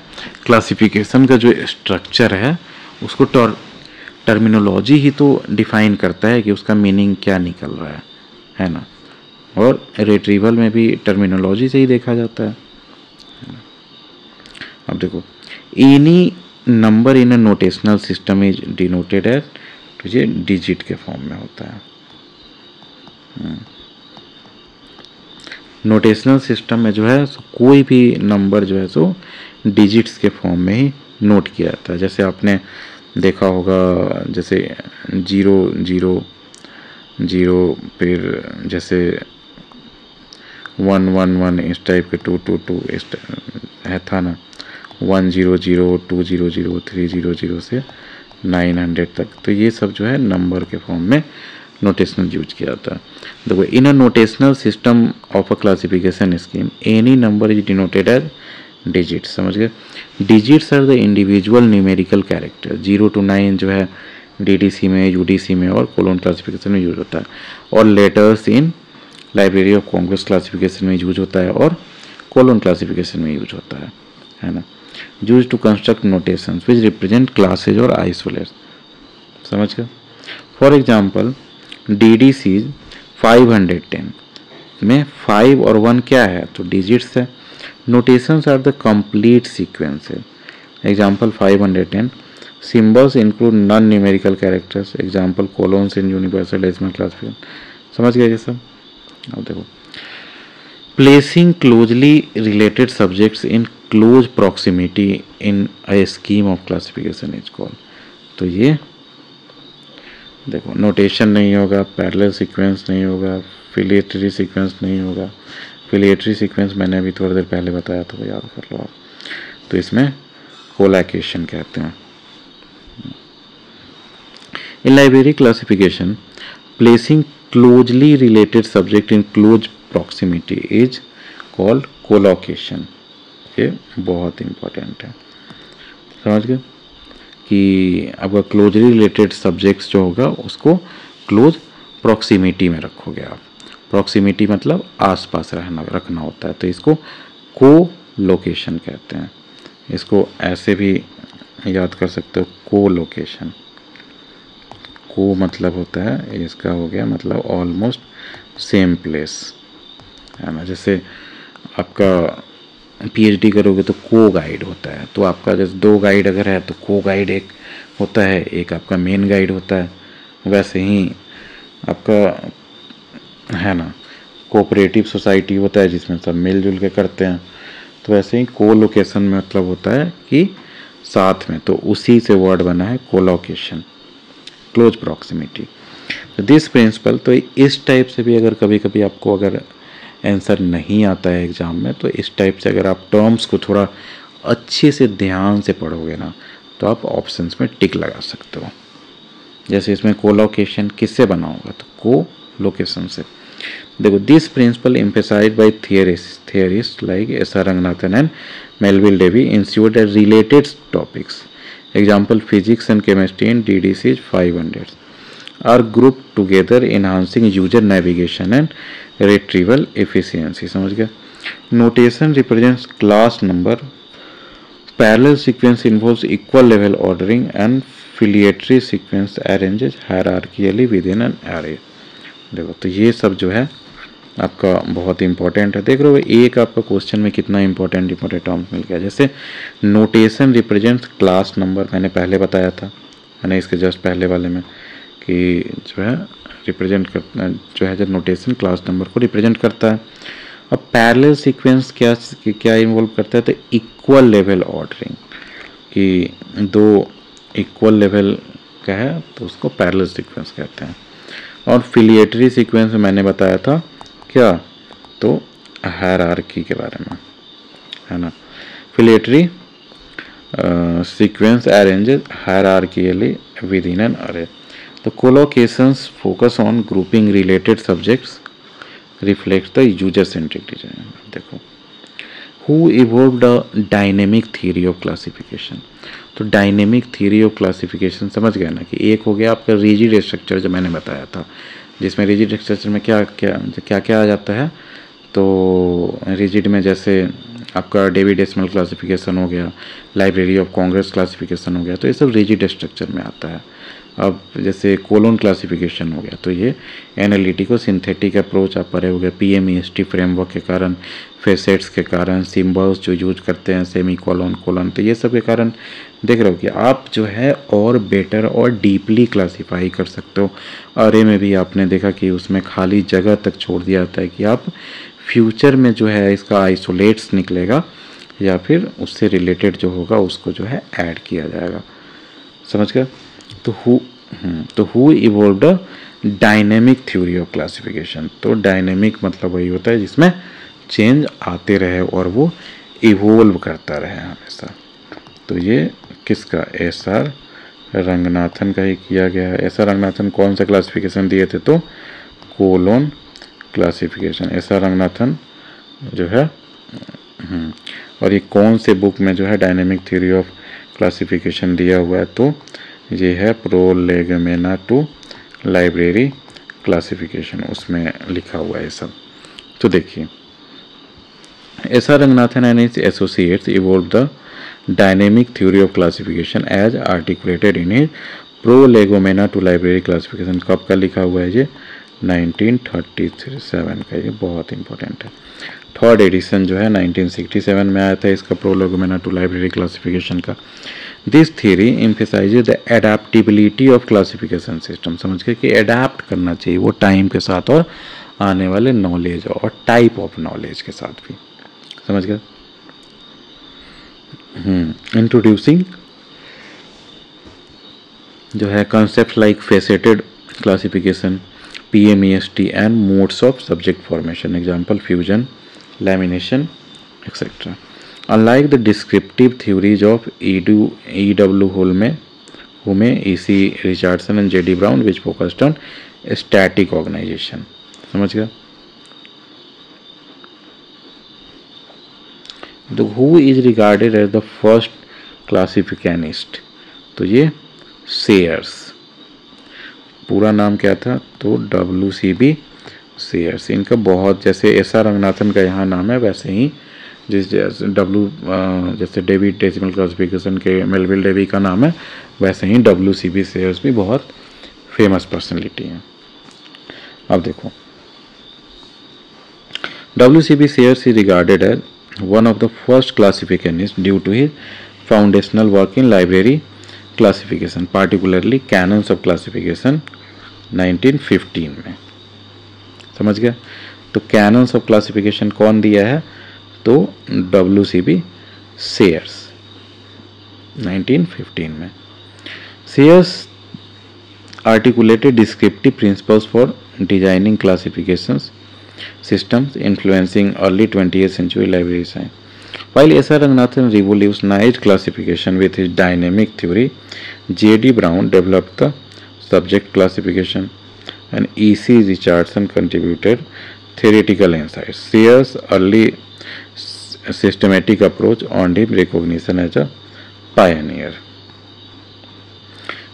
क्लासिफिकेशन का जो स्ट्रक्चर है उसको टर्मिनोलॉजी ही तो डिफाइन करता है कि उसका मीनिंग क्या निकल रहा है ना। और रिट्रीवल में भी टर्मिनोलॉजी से ही देखा जाता है। अब देखो, any number in a notational system is denoted as, तो ये डिजिट के फॉर्म में होता है। नोटेशनल सिस्टम में जो है कोई भी नंबर जो है सो डिजिट्स के फॉर्म में ही नोट किया जाता है। जैसे आपने देखा होगा, जैसे 0 0 0, फिर जैसे 1 1 1 इस टाइप के, 2 2 2 इस है था ना, 1 0 0 2 0 0 3 0 0 से 900 तक। तो ये सब जो है नंबर के फॉर्म में नोटेशनल यूज किया जाता है। देखो, in a notational system of a classification scheme any number is denoted as digits. समझ गए? Digits are the individual numerical character. 0 to 9 जो है डीडीसी में, यूडीसी में और कोलोन क्लासिफिकेशन में यूज होता है, और letters in library of Congress classification में यूज होता है और कोलोन क्लासिफिकेशन में यूज होता है ना। Used to construct notations which represent classes और आइसोलेट्स। समझ गए? फॉर एग्जाम्पल DDC 510 में 5 और 1 क्या है? तो डिजिट्स है। Notations are the complete sequence है। Example 510 symbols include non numerical characters. Example colons in universal decimal classification. समझ गए ये सब? अब देखो, placing closely related subjects in close proximity in a scheme of classification is called. तो ये देखो, नोटेशन नहीं होगा, पैरेलल सीक्वेंस नहीं होगा, फिलिएटरी सीक्वेंस नहीं होगा। फिलिएटरी सीक्वेंस मैंने अभी थोड़ी देर पहले बताया था, वो याद कर लो आप। तो इसमें कोलैकेशन कहते हैं। In library classification placing closely related subject in close proximity is called collocation. ये बहुत इंपॉर्टेंट है। समझ गए कि आपका क्लोजली रिलेटेड सब्जेक्ट्स जो होगा उसको क्लोज प्रॉक्सिमिटी में रखोगे आप। प्रॉक्सिमिटी मतलब आसपास रखना होता है, तो इसको को लोकेशन कहते हैं। इसको ऐसे भी याद कर सकते हो, को लोकेशन। को मतलब होता है, इसका हो गया मतलब ऑलमोस्ट सेम प्लेस, है ना। जैसे आपका PhD करोगे तो को गाइड होता है, तो आपका जैसे 2 गाइड अगर है तो को गाइड एक होता है, एक आपका मेन गाइड होता है। वैसे ही आपका है ना कोऑपरेटिव सोसाइटी होता है जिसमें सब मिलजुल के करते हैं। तो वैसे ही को लोकेशन में मतलब होता है कि साथ में, तो उसी से वर्ड बना है कोलोकेशन, क्लोज प्रॉक्सिमिटी। तो दिस प्रिंसिपल, तो इस टाइप से भी अगर कभी कभी आपको अगर आंसर नहीं आता है एग्ज़ाम में, तो इस टाइप से अगर आप टर्म्स को थोड़ा अच्छे से ध्यान से पढ़ोगे ना, तो आप ऑप्शंस में टिक लगा सकते हो। जैसे इसमें कोलोकेशन किससे बना होगा? तो को लोकेशन से। देखो, this principle emphasized by theorist like S are Ranganathan and Melvil Dewey institute at related topics. Example physics and chemistry in DDC 500 are group together enhancing user navigation and retrieval efficiency. समझ गया? Notation represents class number, parallel sequence involves equal level ordering and filiatory sequence arranges hierarchically within an array. देखो, तो ये सब जो है आपका बहुत इंपॉर्टेंट है। देख रहे हो एक आपका क्वेश्चन में कितना इंपॉर्टेंट टर्म्स मिल गया। जैसे नोटेशन रिप्रेजेंट्स क्लास नंबर, मैंने पहले बताया था, मैंने इसके जस्ट पहले वाले में, कि जो है रिप्रेजेंट करता जो है जब नोटेशन क्लास नंबर को रिप्रेजेंट करता है। अब पैरेलल सीक्वेंस क्या इन्वॉल्व करता है? तो इक्वल लेवल ऑर्डरिंग, कि 2 इक्वल लेवल का है तो उसको पैरेलल सीक्वेंस कहते हैं। और फिलिएटरी सीक्वेंस में मैंने बताया था क्या? तो हायरार्की के बारे में, है ना। Filiatory sequence arranges hierarchically within an array. तो collocations focus on grouping related subjects reflect the user centric design. देखो, who evolved the dynamic theory of classification. तो डायनेमिक थ्योरी ऑफ क्लासिफिकेशन समझ गए ना, कि एक हो गया आपका रिजिड स्ट्रक्चर जो मैंने बताया था, जिसमें रिजिड स्ट्रक्चर में क्या क्या आ जाता है। तो रिजिड में जैसे आपका डेवी डेसिमल क्लासिफिकेशन हो गया, लाइब्रेरी ऑफ कांग्रेस क्लासिफिकेशन हो गया, तो ये सब रिजिड स्ट्रक्चर में आता है। अब जैसे कोलोन क्लासिफिकेशन हो गया, तो ये एनालिटिको सिंथेटिक अप्रोच आप पढ़े हो गए, PMEST फ्रेमवर्क के कारण, फेसेट्स के कारण, सिम्बल्स जो यूज करते हैं, सेमी कोलोन, कोलन, तो ये सब के कारण देख रहे हो कि आप जो है और बेटर और डीपली क्लासीफाई कर सकते हो। अरे में भी आपने देखा कि उसमें खाली जगह तक छोड़ दिया जाता है कि आप फ्यूचर में जो है इसका आइसोलेट्स निकलेगा या फिर उससे रिलेटेड जो होगा उसको जो है ऐड किया जाएगा। समझ गए? तो who evolved the dynamic theory of classification. तो डायनेमिक मतलब वही होता है जिसमें चेंज आते रहे और वो इवोल्व करता रहे हमेशा। तो ये किसका? SR रंगनाथन का ही किया गया है। ऐसा रंगनाथन कौन सा क्लासिफिकेशन दिए थे, तो कोलोन क्लासिफिकेशन, ऐसा रंगनाथन जो है। और ये कौन से बुक में जो है डायनेमिक थ्योरी ऑफ क्लासिफिकेशन दिया हुआ है, तो ये है प्रोलेगोमेना टू लाइब्रेरी क्लासिफिकेशन, उसमें लिखा हुआ है ये सब। तो देखिए, ऐसा Ranganathan and his associates evolve the dynamic theory of classification as articulated in his Prolegomena to library classification. कब का लिखा हुआ है ये, 1937 का, ये बहुत इंपॉर्टेंट है। थर्ड एडिशन जो है 1967 में आया था इसका, प्रोलेगोमेना टू लाइब्रेरी क्लासिफिकेशन का। This theory emphasises the adaptability of classification system. समझ गए कि एडेप्ट करना चाहिए वो टाइम के साथ और आने वाले नॉलेज और टाइप ऑफ नॉलेज के साथ भी। समझ गए। इंट्रोड्यूसिंग जो है concept like faceted classification, PMEST and modes of subject formation, example fusion, lamination, etc. Unlike the descriptive theories of E.W. Hume, E.C. Richardson and J.D. Brown, which focused on static organization. समझ गया। Who is regarded as the first classificanist? तो ये shares, पूरा नाम क्या था, तो WCB shares. इनका बहुत, जैसे ऐसा रंगनाथन का यहाँ नाम है वैसे ही जैसे डेविड डेसिमल क्लासिफिकेशन के मेलविल डेवी का नाम है, वैसे ही WCB सेयर्स भी बहुत फेमस पर्सनैलिटी हैं। अब देखो, WCB Sayers is regarded as one of the first classificationist due to his foundational work in library classification, particularly canons of classification 1915 में। समझ गया। तो कैनन्स ऑफ क्लासिफिकेशन कौन दिया है, तो WCB सेयर्स 1915 में। Shares articulated descriptive principles for designing classifications systems influencing early 20th century library science. While S.R. Ranganathan revolutionized classification with his dynamic theory, J.D. Brown developed the subject classification and E.C. Richardson contributed theoretical insights. Sayers' early systematic approach earned him recognition as a pioneer.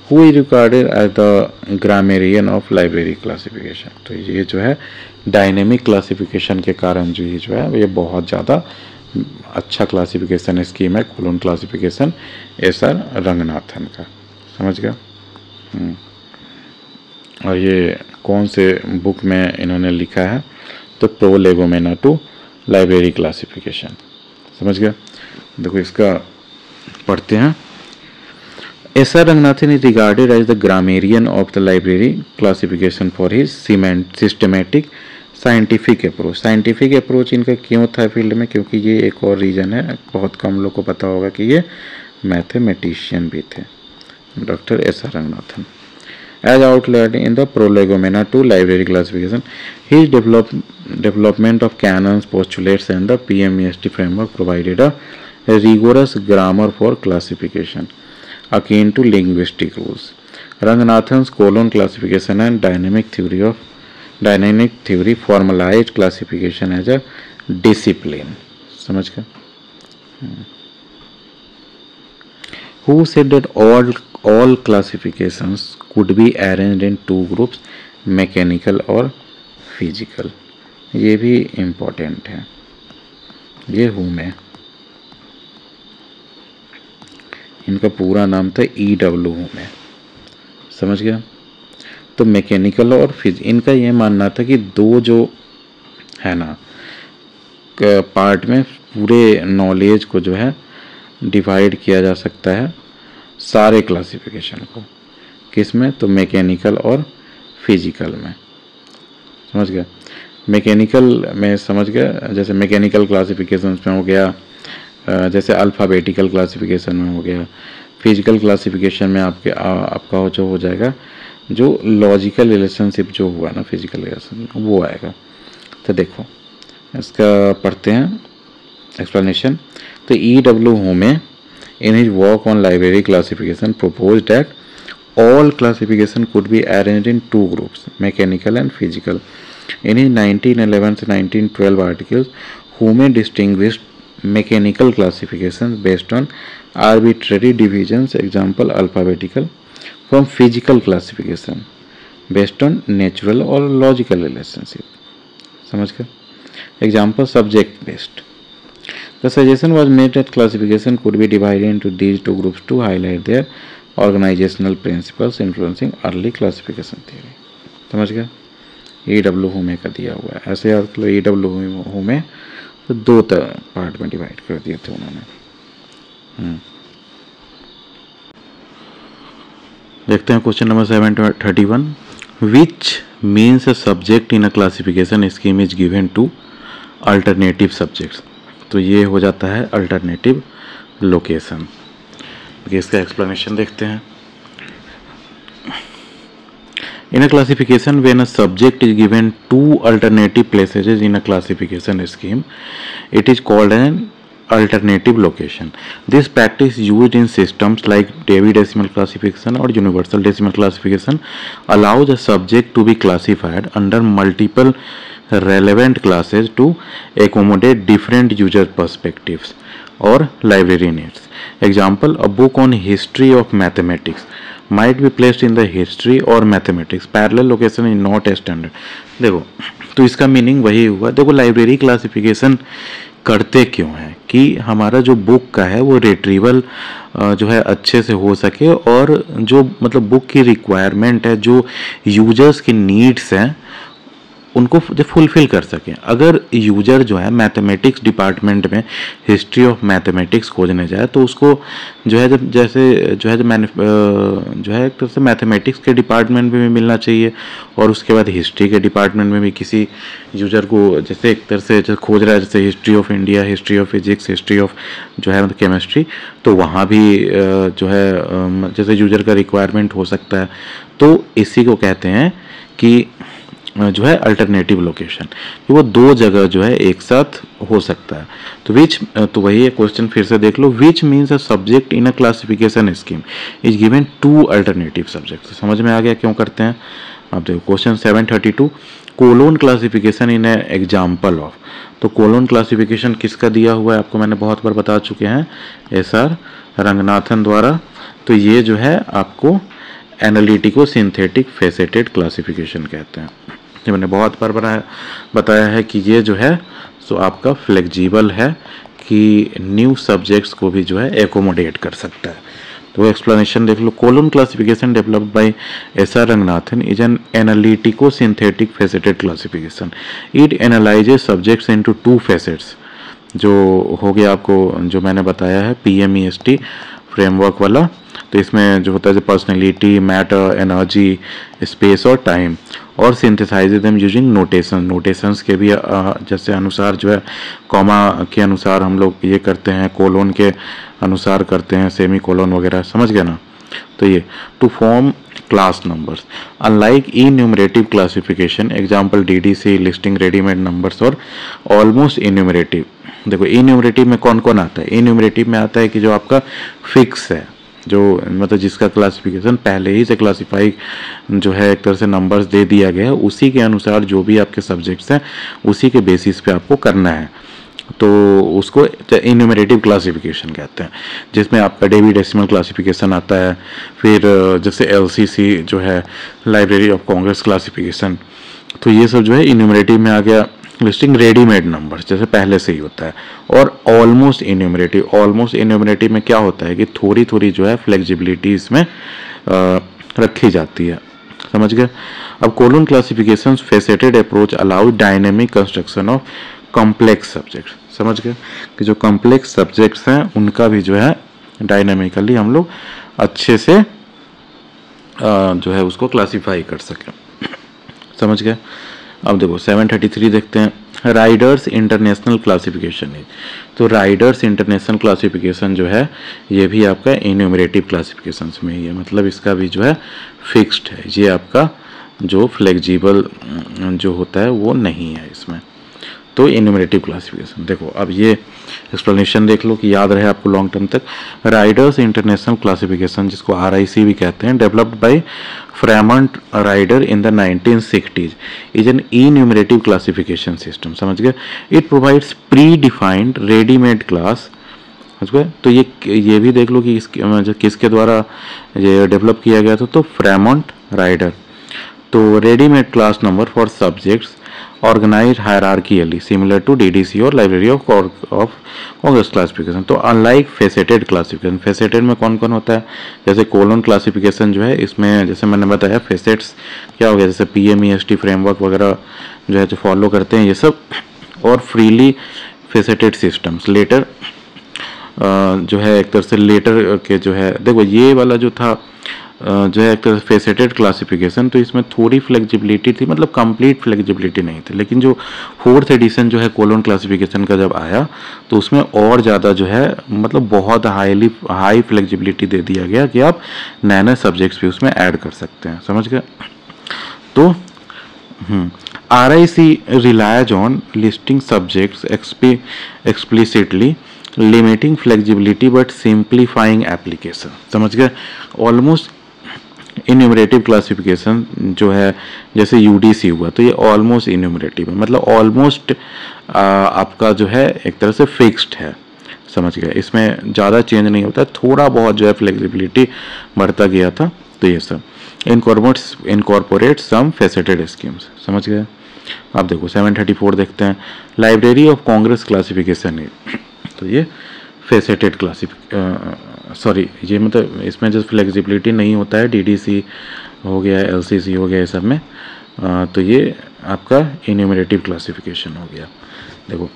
Who is regarded as the grammarian of library classification? तो ये जो है dynamic classification के कारण जो है ये बहुत ज़्यादा अच्छा क्लासिफिकेशन स्कीम है, कोलोन क्लासिफिकेशन S.R. रंगनाथन का। समझ गया। और ये कौन से बुक में इन्होंने लिखा है, तो प्रोलेगोमेना टू लाइब्रेरी क्लासिफिकेशन। समझ गया। देखो इसका पढ़ते हैं। S.R. Ranganathan is regarded as the grammarian of the library classification for his systematic scientific approach. Scientific approach इनका क्यों था फील्ड में, क्योंकि ये एक और रीजन है, बहुत कम लोग को पता होगा कि ये मैथमेटिशियन भी थे, doctor S.R. Ranganathan. As outlined in the Prolegomena to Library Classification, his development of canons, postulates and the PMEST framework provided a rigorous grammar for classification akin to linguistic rules. Ranganathan's colon classification and dynamic theory formalized classification as a discipline. समझ गए? Who said that all classifications could be arranged in two groups, mechanical और physical? ये भी important है। ये Hume है, इनका पूरा नाम था E.W. Hume। समझ गया। तो मैकेनिकल और फिजिकल, इनका ये मानना था कि दो जो है ना पार्ट में पूरे नॉलेज को जो है डिवाइड किया जा सकता है, सारे क्लासिफिकेशन को। किस में, तो मैकेनिकल और फिजिकल में। समझ गया। मैकेनिकल में समझ गया, जैसे मैकेनिकल क्लासिफिकेशन में हो गया, जैसे अल्फ़ाबेटिकल क्लासिफिकेशन में हो गया। फिजिकल क्लासिफिकेशन में आपका जो हो जाएगा, जो लॉजिकल रिलेशनशिप जो हुआ ना, फिजिकल रिलेशन वो आएगा। तो देखो इसका पढ़ते हैं एक्सप्लेनेशन। तो E.W. Hume in his work on library classification proposed that all classification could be arranged in two groups, mechanical and physical. In his 1911 to 1912 articles, Hume distinguished mechanical classifications based on arbitrary divisions, example alphabetical, from physical classification based on natural or logical relationship. समझ गए? Example subject based. The suggestion was made that classification could be divided into these two groups to highlight their organizational principles influencing early classification theory. समझ गया? E.W. हुमे का दिया हुआ है, ऐसे याद करो E.W. हुमे तो दो पार्ट में डिवाइड कर दिए थे उन्होंने। देखते हैं question number 731। Which means a subject in a classification scheme is given to alternative subjects. तो ये हो जाता है अल्टरनेटिव लोकेशन। इसका एक्सप्लेनेशन देखते हैं। In a classification, when a subject is given two alternative places in a classification scheme, it is called an alternative location. This practice used in systems like Dewey Decimal Classification or Universal Decimal Classification allows a subject to be classified under multiple relevant classes to accommodate different user perspectives or library needs. Example, a book on history of mathematics might be placed in the history or mathematics. Parallel location is not a standard. देखो तो इसका meaning वही हुआ। देखो library classification करते क्यों है कि हमारा जो बुक का है वो रिट्रीवल जो है अच्छे से हो सके और जो मतलब बुक की रिक्वायरमेंट है, जो यूजर्स की नीड्स हैं उनको फुलफिल कर सकें। अगर यूजर जो है मैथमेटिक्स डिपार्टमेंट में हिस्ट्री ऑफ मैथमेटिक्स खोजने जाए तो उसको जो है जब जैसे जो है जो है एक तरह से मैथमेटिक्स के डिपार्टमेंट में भी मिलना चाहिए और उसके बाद हिस्ट्री के डिपार्टमेंट में भी किसी यूजर को जैसे एक तरह से खोज रहा है, जैसे history of India, history of physics, history of जो है केमिस्ट्री, तो वहाँ भी जो है जैसे यूजर का रिक्वायरमेंट हो सकता है। तो इसी को कहते हैं कि जो है अल्टरनेटिव लोकेशन, कि वो दो जगह जो है एक साथ हो सकता है। तो विच, तो वही है क्वेश्चन फिर से देख लो। Which means a subject in a classification scheme is given to alternative subject. समझ में आ गया क्यों करते हैं? अब देखो question 732, colon classification in a example of. तो कोलोन क्लासिफिकेशन किसका दिया हुआ है आपको मैंने बहुत बार बता चुके हैं, एस.आर. रंगनाथन द्वारा। तो ये जो है आपको एनालिटिको सिंथेटिक फेसेटेड क्लासिफिकेशन कहते हैं। ये मैंने बहुत बार बताया है कि ये जो है सो आपका फ्लेक्सिबल है कि न्यू सब्जेक्ट्स को भी जो है एकोमोडेट कर सकता है। तो एक्सप्लेनेशन देख लो। Colon classification developed by SR. Ranganathan is an analytico synthetic faceted classification. It analyses subjects into to facets, जो हो गया आपको जो मैंने बताया है PMEST फ्रेमवर्क वाला। तो इसमें जो होता है पर्सनैलिटी, मैटर, एनर्जी, स्पेस और टाइम, और सिंथेसाइज देम यूजिंग नोटेशंस के भी जैसे अनुसार जो है कॉमा के अनुसार हम लोग ये करते हैं, कोलोन के अनुसार करते हैं, सेमी कोलोन वगैरह, समझ गए ना। तो ये to form class numbers unlike enumerative classification, example DDC listing readymade numbers और ऑलमोस्ट इन्यूमरेटिव। देखो इन्यूमरेटिव में कौन कौन आता है? इन्यूमरेटिव में आता है कि जो आपका फिक्स है, जो मतलब जिसका क्लासिफिकेशन पहले ही से क्लासिफाई जो है एक तरह से नंबर्स दे दिया गया है, उसी के अनुसार जो भी आपके सब्जेक्ट्स हैं उसी के बेसिस पे आपको करना है। तो उसको इन्यूमरेटिव क्लासिफिकेशन कहते हैं, जिसमें आपका डेवी डेसिमल क्लासिफिकेशन आता है। फिर जैसे LCC जो है लाइब्रेरी ऑफ कांग्रेस क्लासिफिकेशन, तो ये सब जो है इन्यूमरेटिव में आ गया। लिस्टिंग रेडीमेड नंबर्स जैसे पहले से ही होता है। और ऑलमोस्ट इन्यूमरेटिव में क्या होता है कि थोड़ी थोड़ी जो है फ्लेक्सिबिलिटी इसमें रखी जाती है, समझ गए। अब Colon classification faceted approach allow dynamic construction of complex subjects, समझ गए कि जो कॉम्प्लेक्स सब्जेक्ट्स हैं उनका भी जो है डायनेमिकली हम लोग अच्छे से जो है उसको क्लासीफाई कर सकें, समझ गए। अब देखो 733 देखते हैं। राइडर्स इंटरनेशनल क्लासिफिकेशन है। तो राइडर्स इंटरनेशनल क्लासिफिकेशन जो है ये भी आपका इन्यूमरेटिव क्लासिफिकेशन में ही है, मतलब इसका भी जो है फिक्स्ड है। ये आपका जो फ्लेक्सिबल जो होता है वो नहीं है इसमें। तो इन्यूमरेटिव क्लासिफिकेशन देखो, अब ये एक्सप्लेनेशन देख लो कि याद रहे आपको लॉन्ग टर्म तक। राइडर्स इंटरनेशनल क्लासिफिकेशन, जिसको RIC भी कहते हैं, developed by Fremont Rider in the 1960s, is an enumerative classification system. समझ गए? It provides predefined readymade class. समझ गए? तो ये भी देख लो कि किसके द्वारा ये डेवलप किया गया था, तो फ्रेमंट राइडर। तो readymade class number for subjects organise hierarchically similar to DDC और लाइब्रेरी ऑफ कांग्रेस क्लासिफिकेशन। तो अनलाइक फेसेटेड क्लासिफिकेशन, फेसेटेड में कौन कौन होता है, जैसे कोलन क्लासिफिकेशन जो है, इसमें जैसे मैंने बताया फेसेट्स क्या हो गया, जैसे PMEST फ्रेमवर्क वगैरह जो है जो फॉलो करते हैं ये सब, और फ्रीली फेसेटेड सिस्टम्स। लेटर जो है एक तरह से लेटर के जो है, देखो ये वाला जो था जो है एक तरह से फेसेटेड क्लासिफिकेशन, तो इसमें थोड़ी फ्लेक्सिबिलिटी थी, मतलब कंप्लीट फ्लेक्सिबिलिटी नहीं थी। लेकिन जो 4th एडिशन जो है कोलन क्लासिफिकेशन का जब आया, तो उसमें और ज़्यादा जो है मतलब बहुत हाई फ्लेक्सिबिलिटी दे दिया गया कि आप नए नए सब्जेक्ट्स भी उसमें ऐड कर सकते हैं। समझ गए? तो RIC relies on listing subjects explicitly, limiting flexibility but simplifying application। समझ गए? ऑलमोस्ट इन्यूमरेटिव क्लासिफिकेशन जो है, जैसे UDC हुआ, तो ये ऑलमोस्ट इन्यूमरेटिव है, मतलब ऑलमोस्ट आपका जो है एक तरह से फिक्स्ड है। समझ गए? इसमें ज़्यादा चेंज नहीं होता, थोड़ा बहुत जो है फ्लेक्सिबिलिटी बढ़ता गया था। तो ये सब इनकॉर्पोरेट सम फेसेटेड स्कीम्स। समझ गए? आप देखो 734 देखते हैं, लाइब्रेरी ऑफ कांग्रेस क्लासिफिकेशन है, तो ये फेसेटेड सॉरी, ये मतलब इसमें जो फ्लेक्सिबिलिटी नहीं होता है, DDC हो गया, LCC हो गया, ये सब में तो ये आपका इन्यूमरेटिव क्लासिफिकेशन हो गया। देखो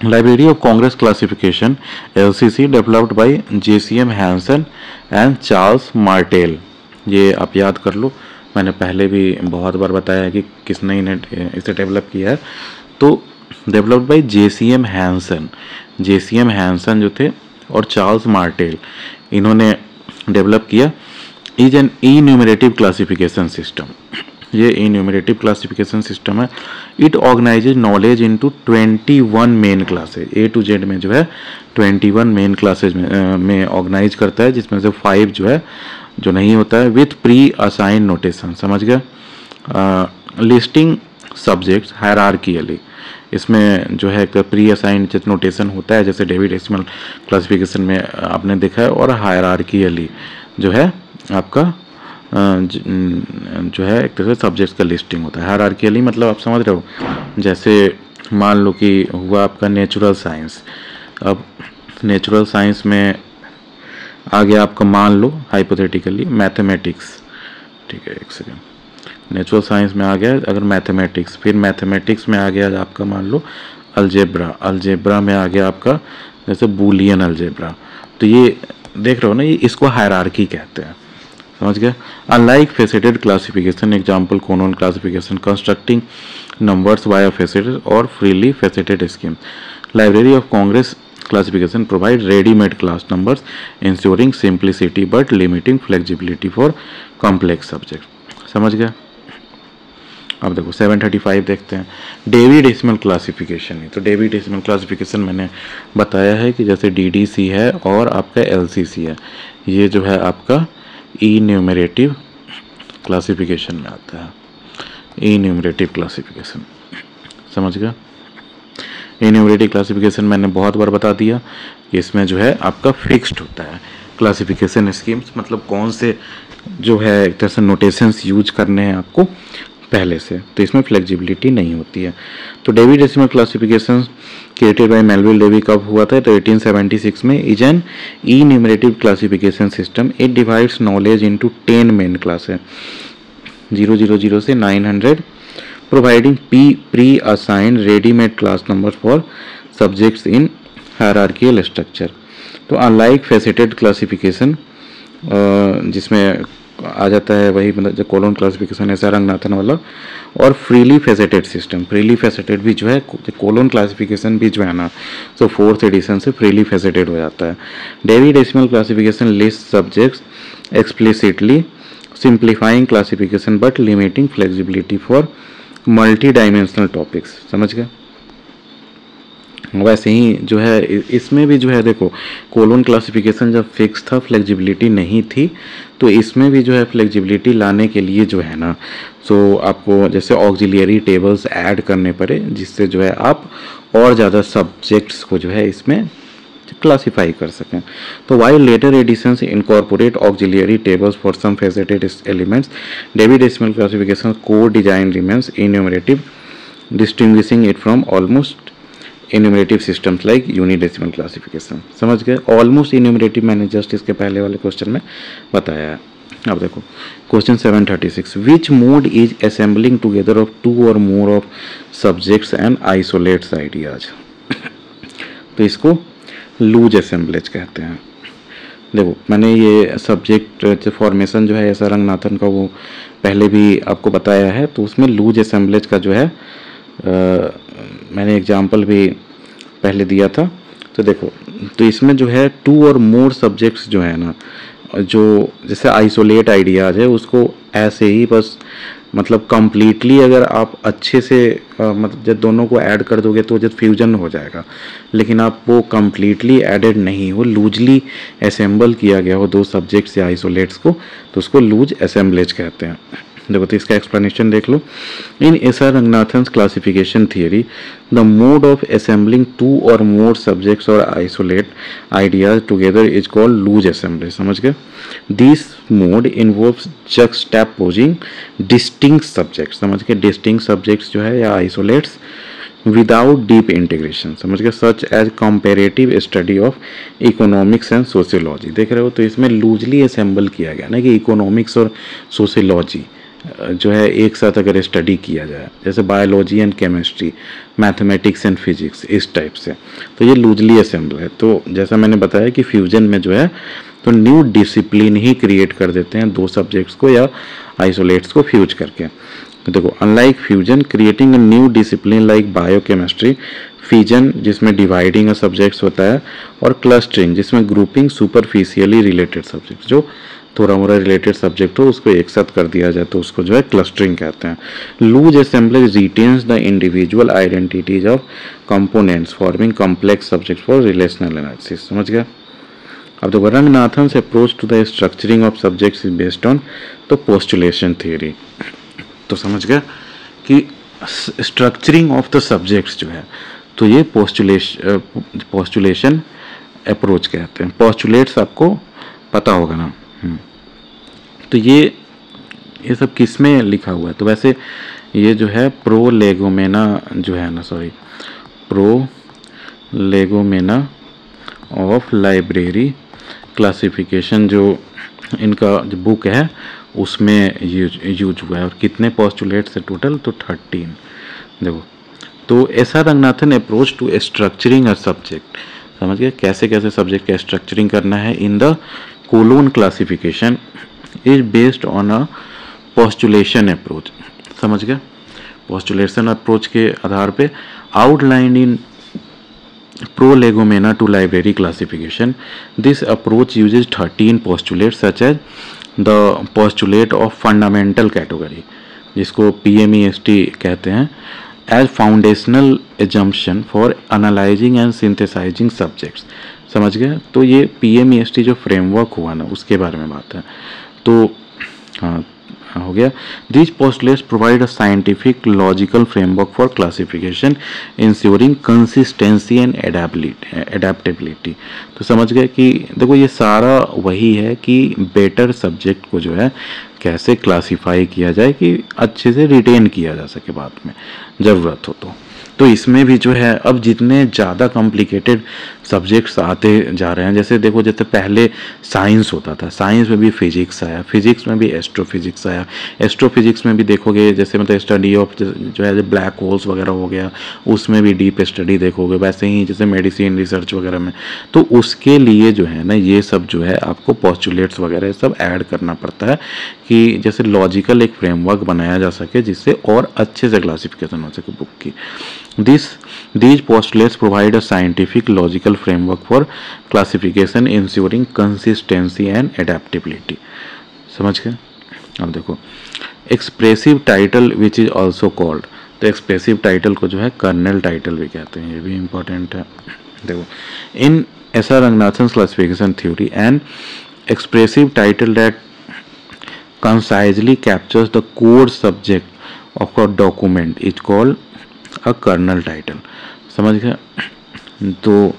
Library of Congress classification LCC developed by JCM Hanson and Charles Martel. ये आप याद कर लो, मैंने पहले भी बहुत बार बताया है कि किसने इसे डेवलप किया है। तो डेवलप्ड बाय JCM हैंसन जो थे और चार्ल्स मार्टेल, इन्होंने डेवलप किया। Is an enumerative classification system, ये इन्यूमरेटिव क्लासिफिकेशन सिस्टम है। It organises knowledge into 21 main classes, A to Z में जो है 21 मेन क्लासेज में ऑर्गेनाइज करता है, जिसमें से 5 जो है जो नहीं होता है, विथ प्री असाइन नोटेशन। समझ गए? लिस्टिंग सब्जेक्ट्स हायरार्कियली, इसमें जो है प्री असाइन नोटेशन होता है, जैसे डेविड डेसिमल क्लासिफिकेशन में आपने देखा है, और हायरार्कियली जो है आपका जो है एक तरह से सब्जेक्ट्स का लिस्टिंग होता है। हायरार्कियली मतलब आप समझ रहे हो, जैसे मान लो कि हुआ आपका नेचुरल साइंस, अब नेचुरल साइंस में आ गया आपका, मान लो हाइपोथेटिकली मैथमेटिक्स, ठीक है, एक सेकेंड, नेचुरल साइंस में आ गया अगर मैथमेटिक्स, फिर मैथमेटिक्स में आ गया आपका मान लो अलजेब्रा में आ गया आपका जैसे बूलियन अलजेब्रा। तो ये देख रहे हो ना, ये इसको हायरार्की कहते हैं। समझ गए? Unlike faceted classification, example colon classification, constructing numbers via faceted और freely faceted scheme. Library of Congress classification provide ready-made class numbers ensuring simplicity but limiting flexibility for complex subjects। समझ गए? अब देखो 735 देखते हैं, डेवी डेसिमल क्लासिफिकेशन है। तो Dewey decimal classification मैंने बताया है कि जैसे DDC है और आपका LCC है, ये जो है आपका इन्यूमरेटिव क्लासिफिकेशन में आता है, इन्यूमरेटिव क्लासिफिकेशन। समझ गए? इन्यूमरेटिव क्लासिफिकेशन मैंने बहुत बार बता दिया कि इसमें जो है आपका फिक्स्ड होता है क्लासिफिकेशन स्कीम्स, मतलब कौन से जो है एक तरह से नोटेशंस यूज करने हैं आपको पहले से, तो इसमें फ्लेक्सिबिलिटी नहीं होती है। तो Dewey decimal classification created by Melvil Dewey कब हुआ था? तो 1876 में। Is an enumerative classification system, it divides knowledge into 10 main classes 000 से 900, providing pre-assigned ready-made class numbers for subjects in hierarchical structure। तो अनलाइक फेसेटेड क्लासिफिकेशन जिसमें आ जाता है वही, मतलब जो कोलन क्लासिफिकेशन ऐसा रंगनाथन वाला, और freely faceted system, freely faceted भी जो है कोलन क्लासिफिकेशन भी जो है ना, तो 4th एडिशन से फ्रीली फेसेटेड हो जाता है। Dewey decimal classification list subjects explicitly simplifying classification but limiting flexibility for multi dimensional topics. समझ गए? वैसे ही जो है इसमें भी जो है देखो, कोलोन क्लासिफिकेशन जब फिक्स था, फ्लेक्सिबिलिटी नहीं थी, तो इसमें भी जो है फ्लेक्सिबिलिटी लाने के लिए जो है ना, सो आपको जैसे ऑक्सिलियरी टेबल्स ऐड करने पड़े, जिससे जो है आप और ज़्यादा सब्जेक्ट्स को जो है इसमें क्लासिफाई कर सकें। तो while later editions incorporate auxiliary tables for some faceted elements, Dewey decimal classification core design remains enumerative, distinguishing it from almost enumerative systems like unidecimal classification. समझ गए? ऑलमोस्ट इन्यूमरेटिव मैंने जस्ट इसके पहले वाले क्वेश्चन में बताया है। अब देखो question 736, which mode is assembling together of two or more of subjects and isolates ideas. तो इसको लूज असेंबलेज कहते हैं। देखो मैंने ये सब्जेक्ट फॉर्मेशन जो है एस आर रंगनाथन का वो पहले भी आपको बताया है, तो उसमें लूज असेंबलेज का जो है मैंने एग्जाम्पल भी पहले दिया था। तो देखो, तो इसमें जो है टू और मोर सब्जेक्ट्स जो है ना, जो जैसे आइसोलेट आइडियाज है उसको ऐसे ही बस मतलब कंप्लीटली अगर आप अच्छे से मतलब जब दोनों को ऐड कर दोगे तो जब फ्यूजन हो जाएगा, लेकिन आप वो कंप्लीटली एडेड नहीं हो, लूजली असेंबल किया गया हो दो सब्जेक्ट्स या आइसोलेट्स को, तो उसको लूज असेंबलेज कहते हैं। देखो तो इसका एक्सप्लेनेशन देख लो। In S R Ranganathan's classification theory the mode of assembling two or more subjects और isolate ideas together is called loose assemblage. समझ गए? This mode involves juxtaposing distinct subjects. समझ गए? डिस्टिंक्ट सब्जेक्ट्स जो है या आइसोलेट्स विदाउट डीप इंटीग्रेशन। समझ गए? Such as comparative study of economics and sociology. देख रहे हो, तो इसमें लूजली असेंबल किया गया ना कि इकोनॉमिक्स और सोशियोलॉजी जो है एक साथ अगर स्टडी किया जाए, जैसे biology and chemistry, mathematics and physics, इस टाइप से, तो ये लूजली असेंबल है। तो जैसा मैंने बताया कि फ्यूजन में जो है तो न्यू डिसिप्लिन ही क्रिएट कर देते हैं दो सब्जेक्ट्स को या आइसोलेट्स को फ्यूज करके। तो देखो, unlike fusion creating a new discipline like biochemistry, fission जिसमें डिवाइडिंग अ सब्जेक्ट्स होता है, और क्लस्टरिंग जिसमें ग्रुपिंग सुपरफिशियली रिलेटेड सब्जेक्ट्स, जो थोड़ा मोड़ा रिलेटेड सब्जेक्ट हो उसको एक साथ कर दिया जाए तो उसको जो है क्लस्टरिंग कहते हैं। Loose assemblage retains the individual identities of components forming complex subject for relational analysis. समझ गया? अब देखो, Ranganathan's approach to the structuring of subjects is based on तो पोस्टुलेशन थियरी। तो समझ गया कि स्ट्रक्चरिंग ऑफ द सब्जेक्ट्स जो है तो ये पोस्टुलेशन अप्रोच कहते हैं। पोस्टुलेट्स आपको पता होगा ना। तो ये सब किस में लिखा हुआ है? तो वैसे ये जो है प्रोलेगोमेना जो है ना, प्रोलेगोमेना ऑफ लाइब्रेरी क्लासिफिकेशन जो इनका जो बुक है उसमें यूज हुआ है। और कितने पोस्टुलेट्स है टोटल? तो 13। देखो, तो S are Ranganathan approach to structuring a subject. समझ गए? कैसे कैसे सब्जेक्ट का स्ट्रक्चरिंग करना है in the colon classification is based on a postulation approach. समझ गए? पोस्टुलेशन अप्रोच के आधार पे outline in Prolegomena to library classification. This approach uses 13 postulates such as the postulate of fundamental category, जिसको PMEST कहते हैं, as foundational assumption for analyzing and synthesizing subjects. समझ गए? तो ये PMEST जो फ्रेमवर्क हुआ ना उसके बारे में बात है। तो हाँ हो गया। These postulates provide a scientific logical framework for classification ensuring consistency and adaptability। तो समझ गए कि देखो ये सारा वही है कि बेटर सब्जेक्ट को जो है कैसे क्लासीफाई किया जाए कि अच्छे से रिटेन किया जा सके बाद में ज़रूरत हो तो इसमें भी जो है अब जितने ज़्यादा कॉम्प्लिकेटेड सब्जेक्ट्स आते जा रहे हैं, जैसे देखो जैसे पहले साइंस होता था, साइंस में भी फिजिक्स आया, फिजिक्स में भी एस्ट्रोफिजिक्स आया, एस्ट्रोफिजिक्स में भी देखोगे जैसे मतलब स्टडी ऑफ जो है ब्लैक होल्स वगैरह हो गया, उसमें भी डीप स्टडी देखोगे। वैसे ही जैसे मेडिसिन रिसर्च वगैरह में, तो उसके लिए जो है ना ये सब जो है आपको पोस्टुलेट्स वगैरह सब ऐड करना पड़ता है कि जैसे लॉजिकल एक फ्रेमवर्क बनाया जा सके जिससे और अच्छे से क्लासिफिकेशन हो सके बुक की। These postulates provide a scientific logical framework for classification ensuring consistency and adaptability। समझ गए? अब देखो, expressive title which is also called तो एक्सप्रेसिव टाइटल को जो है कर्नल टाइटल भी कहते हैं, ये भी इंपॉर्टेंट है। देखो, in SR Ranganathan classification theory and expressive title that concisely captures the core subject of a document is called a kernel title। समझ गया? तो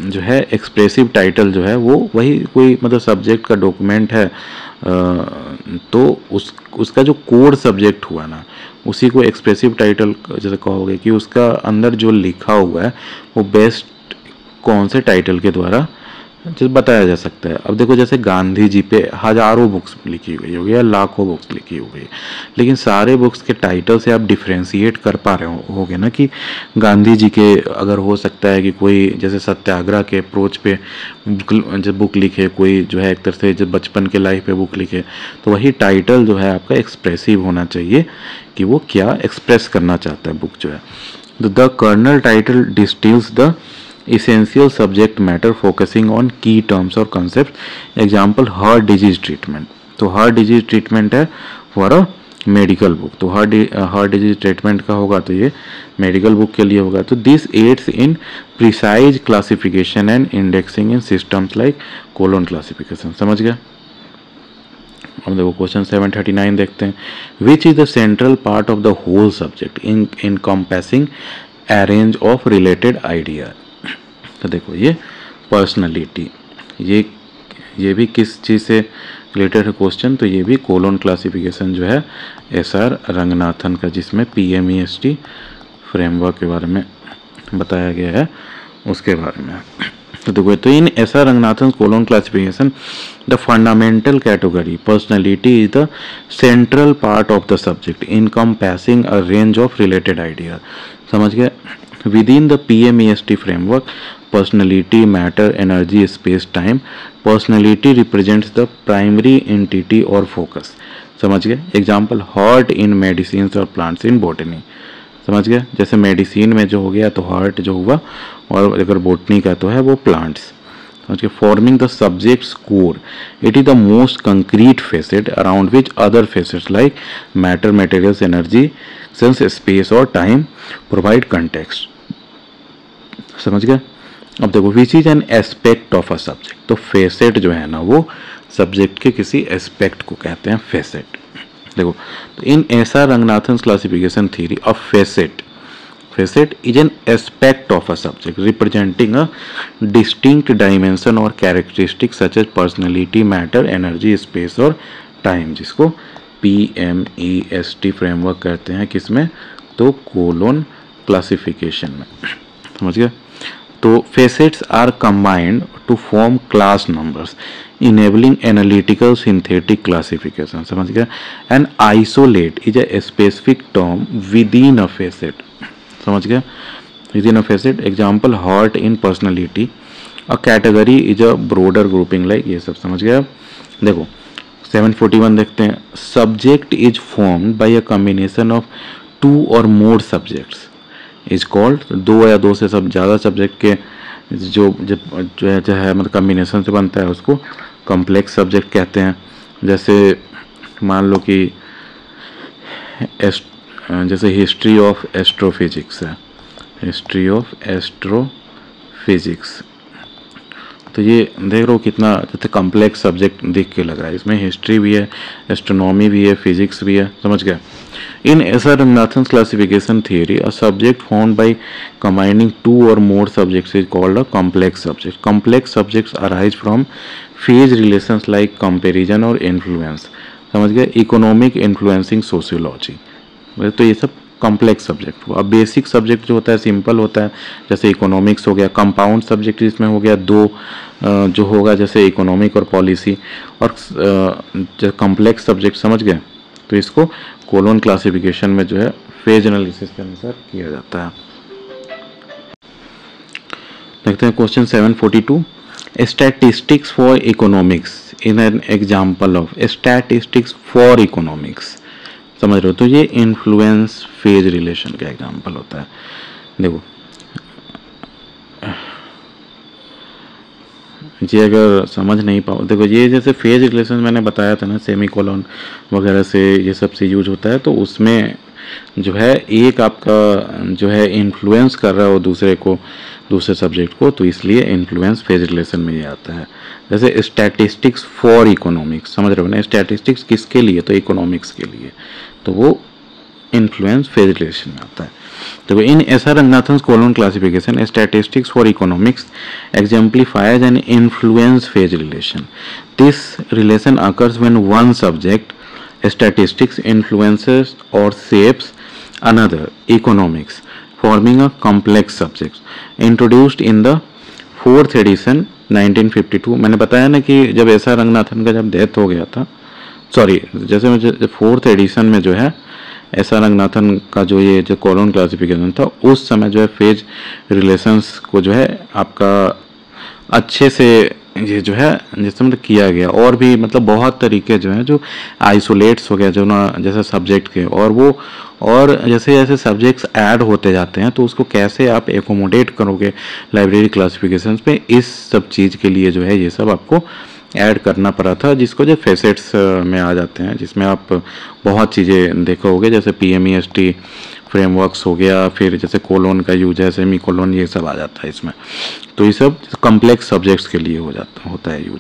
जो है एक्सप्रेसिव टाइटल जो है वो वही कोई मतलब सब्जेक्ट का डॉक्यूमेंट है, तो उसका जो कोर सब्जेक्ट हुआ ना, उसी को एक्सप्रेसिव टाइटल जैसे कहोगे कि उसका अंदर जो लिखा हुआ है वो बेस्ट कौन से टाइटल के द्वारा जैसे बताया जा सकता है। अब देखो, जैसे गांधी जी पे हजारों बुक्स लिखी हुई होगी या लाखों बुक्स लिखी हुई, लेकिन सारे बुक्स के टाइटल से आप डिफ्रेंशिएट कर पा रहे होगे ना कि गांधी जी के अगर हो सकता है कि कोई जैसे सत्याग्रह के अप्रोच पे जब बुक लिखे, कोई जो है एक तरह से जब बचपन के लाइफ पे बुक लिखे, तो वही टाइटल जो है आपका एक्सप्रेसिव होना चाहिए कि वो क्या एक्सप्रेस करना चाहता है बुक जो है। The kernel title distills the essential subject matter focusing on key terms or concepts। Example heart disease treatment, तो हार्ट डिजीज ट्रीटमेंट है फॉर अ मेडिकल बुक, तो हार्ट डिजीज ट्रीटमेंट का होगा तो ये मेडिकल बुक के लिए होगा। तो this aids in precise classification and indexing in systems like colon classification. समझ गया? अब देखो क्वेश्चन 739 देखते हैं। Which is the central part of the whole subject in encompassing a range of related idea। तो देखो, ये पर्सनैलिटी, ये भी किस चीज़ से रिलेटेड है क्वेश्चन, तो ये भी कोलोन क्लासिफिकेशन जो है एसआर रंगनाथन का, जिसमें PMEST फ्रेमवर्क के बारे में बताया गया है, उसके बारे में। तो देखो, तो in SR Ranganathan colon classification the fundamental category personality is the central part of the subject encompassing a range of related idea. समझ गए? With in the PMEST framework personality, matter, energy, space, time, personality represents the primary entity or focus। समझ गए? Example heart इन medicine और plants in botany. समझ गए? जैसे medicine में जो हो गया तो हार्ट जो हुआ, और अगर बॉटनी का तो है वो प्लांट्स। समझ गए? Forming the subjects core, it is the most concrete facet around which other facets like matter, materials, energy, sense, space और टाइम प्रोवाइड कंटेक्स्ट। समझ गए? अब देखो, which is an aspect of a subject, तो facet जो है ना वो सब्जेक्ट के किसी एस्पेक्ट को कहते हैं फेसेट। देखो, तो in SR Ranganathan classification theory of facet is an aspect of a subject representing a distinct dimension और characteristic such as personality, matter, energy, space और टाइम, जिसको PMEST फ्रेमवर्क कहते हैं। किसमें? तो कोलोन क्लासिफिकेशन में। समझ गया? तो facets are combined to form class numbers enabling analytical synthetic classification. समझ गया? And isolate is a specific term within a facet. समझ गया? Within a facet. Example heart in personality, a category is a broader grouping like, ये सब। समझ गया? देखो 741 देखते हैं। Subject is formed by a combination of 2 और मोर सब्जेक्ट्स इज कॉल्ड, 2 या 2 से सब ज़्यादा सब्जेक्ट के जो है मतलब कॉम्बिनेशन से बनता है उसको कॉम्प्लेक्स सब्जेक्ट कहते हैं। जैसे मान लो कि जैसे हिस्ट्री ऑफ एस्ट्रोफिजिक्स है, हिस्ट्री ऑफ एस्ट्रोफिजिक्स, तो ये देख रहे हो कितना जैसे कॉम्प्लेक्स सब्जेक्ट दिख के लग रहा है। इसमें हिस्ट्री भी है, एस्ट्रोनॉमी भी है, फिजिक्स भी है। समझ गए? In SR Ranganathan's classification theory, a subject formed by combining 2 or more subjects is called a complex subject। Complex subjects arise from phase relations like comparison or influence। समझ गए? Economic influencing sociology। तो ये सब complex subject हुआ। अब basic subject जो होता है सिंपल होता है, जैसे इकोनॉमिक्स हो गया। कंपाउंड सब्जेक्ट जिसमें हो गया 2 जो होगा, जैसे इकोनॉमिक और पॉलिसी। और जो कॉम्प्लेक्स सब्जेक्ट, समझ गए? तो इसको कोलोन क्लासिफिकेशन में जो है फेज एनालिसिस के अनुसार किया जाता है। देखते हैं question 742। Statistics for economics in an example of statistics for economics. समझ रहे हो? तो ये इन्फ्लुएंस फेज रिलेशन का एग्जाम्पल होता है। देखो, ये अगर समझ नहीं पाओ, देखो ये जैसे फेज रिलेशन मैंने बताया था ना, सेमी कोलोन वगैरह से ये सब से यूज होता है, तो उसमें जो है एक आपका जो है इन्फ्लुएंस कर रहा हो दूसरे को, दूसरे सब्जेक्ट को, तो इसलिए इन्फ्लुएंस फेज रिलेशन में ये आता है। जैसे स्टैटिस्टिक्स फॉर इकोनॉमिक्स, समझ रहे हो ना, स्टैटिस्टिक्स किसके लिए, तो इकोनॉमिक्स के लिए, तो वो इन्फ्लुएंस फेज रिलेशन में आता है। तो in SR Ranganathan's colon classification statistics for economics exemplifies an influence phase relation. This relation occurs when one subject, statistics, influences or shapes another, economics, forming a complex subject. Introduced in the 4th edition 1952. मैंने बताया ना कि जब SR Ranganathan का जब death हो गया था, सॉरी, जैसे 4th एडिशन में जो है एसआर रंगनाथन का जो ये जो कोलोन क्लासिफिकेशन था, उस समय जो है फेज रिलेशंस को जो है आपका अच्छे से ये जो है जैसे मतलब किया गया। और भी मतलब बहुत तरीके जो हैं जो आइसोलेट्स हो गया जो ना जैसे सब्जेक्ट के, और वो और जैसे जैसे सब्जेक्ट्स ऐड होते जाते हैं तो उसको कैसे आप एकोमोडेट करोगे लाइब्रेरी क्लासिफिकेशंस पे, इस सब चीज़ के लिए जो है ये सब आपको ऐड करना पड़ा था, जिसको जो फेसेट्स में आ जाते हैं, जिसमें आप बहुत चीज़ें देखोगे, जैसे PMEST फ्रेमवर्क्स हो गया, फिर जैसे कोलोन का यूज है, सेमी कोलोन, ये सब आ जाता है इसमें। तो ये सब कॉम्प्लेक्स सब्जेक्ट्स के लिए होता है use.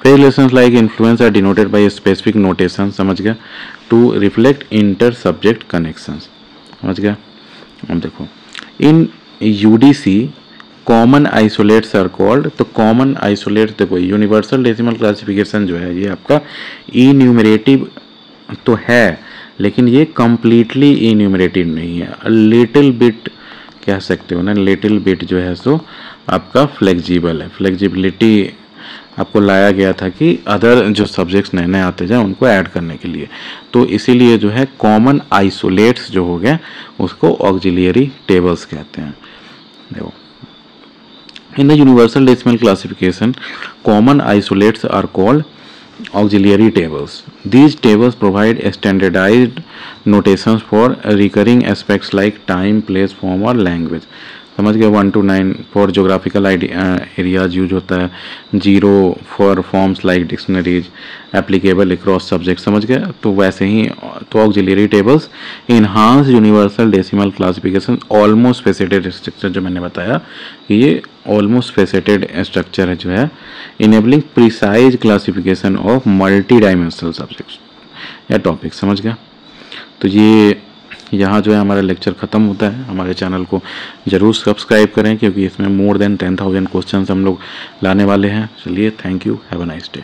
Phase relations like influence are denoted by specific notation, समझ गया, to reflect inter subject connections, समझ गया। अब देखो in UDC common isolates are called, तो कॉमन आइसोलेट देखो यूनिवर्सल डेसिमल क्लासिफिकेशन जो है ये आपका इन्यूमरेटिव तो है, लेकिन ये कम्प्लीटली इन्यूमरेटिव नहीं है, लिटिल बिट कह सकते हो ना, लिटिल बिट जो है सो आपका फ्लेक्सिबल है। फ्लेक्सिबिलिटी आपको लाया गया था कि अदर जो सब्जेक्ट्स नए नए आते जाए उनको ऐड करने के लिए, तो इसीलिए जो है कॉमन आइसोलेट्स जो हो गए उसको ऑक्सिलियरी टेबल्स कहते हैं। देखो in the universal decimal classification, common isolates are called auxiliary tables. These tables provide standardized notations for recurring aspects like time, place, form और language. समझ गए। 1 to 9 for geographical areas use होता है, 0 for forms like dictionaries applicable across subject, समझ गए। तो वैसे ही तो auxiliary tables enhance universal decimal classification almost faceted structure, जो मैंने बताया कि ये ऑलमोस्ट फेसेटेड स्ट्रक्चर है जो है, enabling precise classification of multi dimensional subjects या टॉपिक, समझ गया। तो ये यहाँ जो है हमारा लेक्चर ख़त्म होता है। हमारे चैनल को ज़रूर सब्सक्राइब करें क्योंकि इसमें मोर देन 10,000 क्वेश्चंस हम लोग लाने वाले हैं। चलिए, thank you, have a nice day.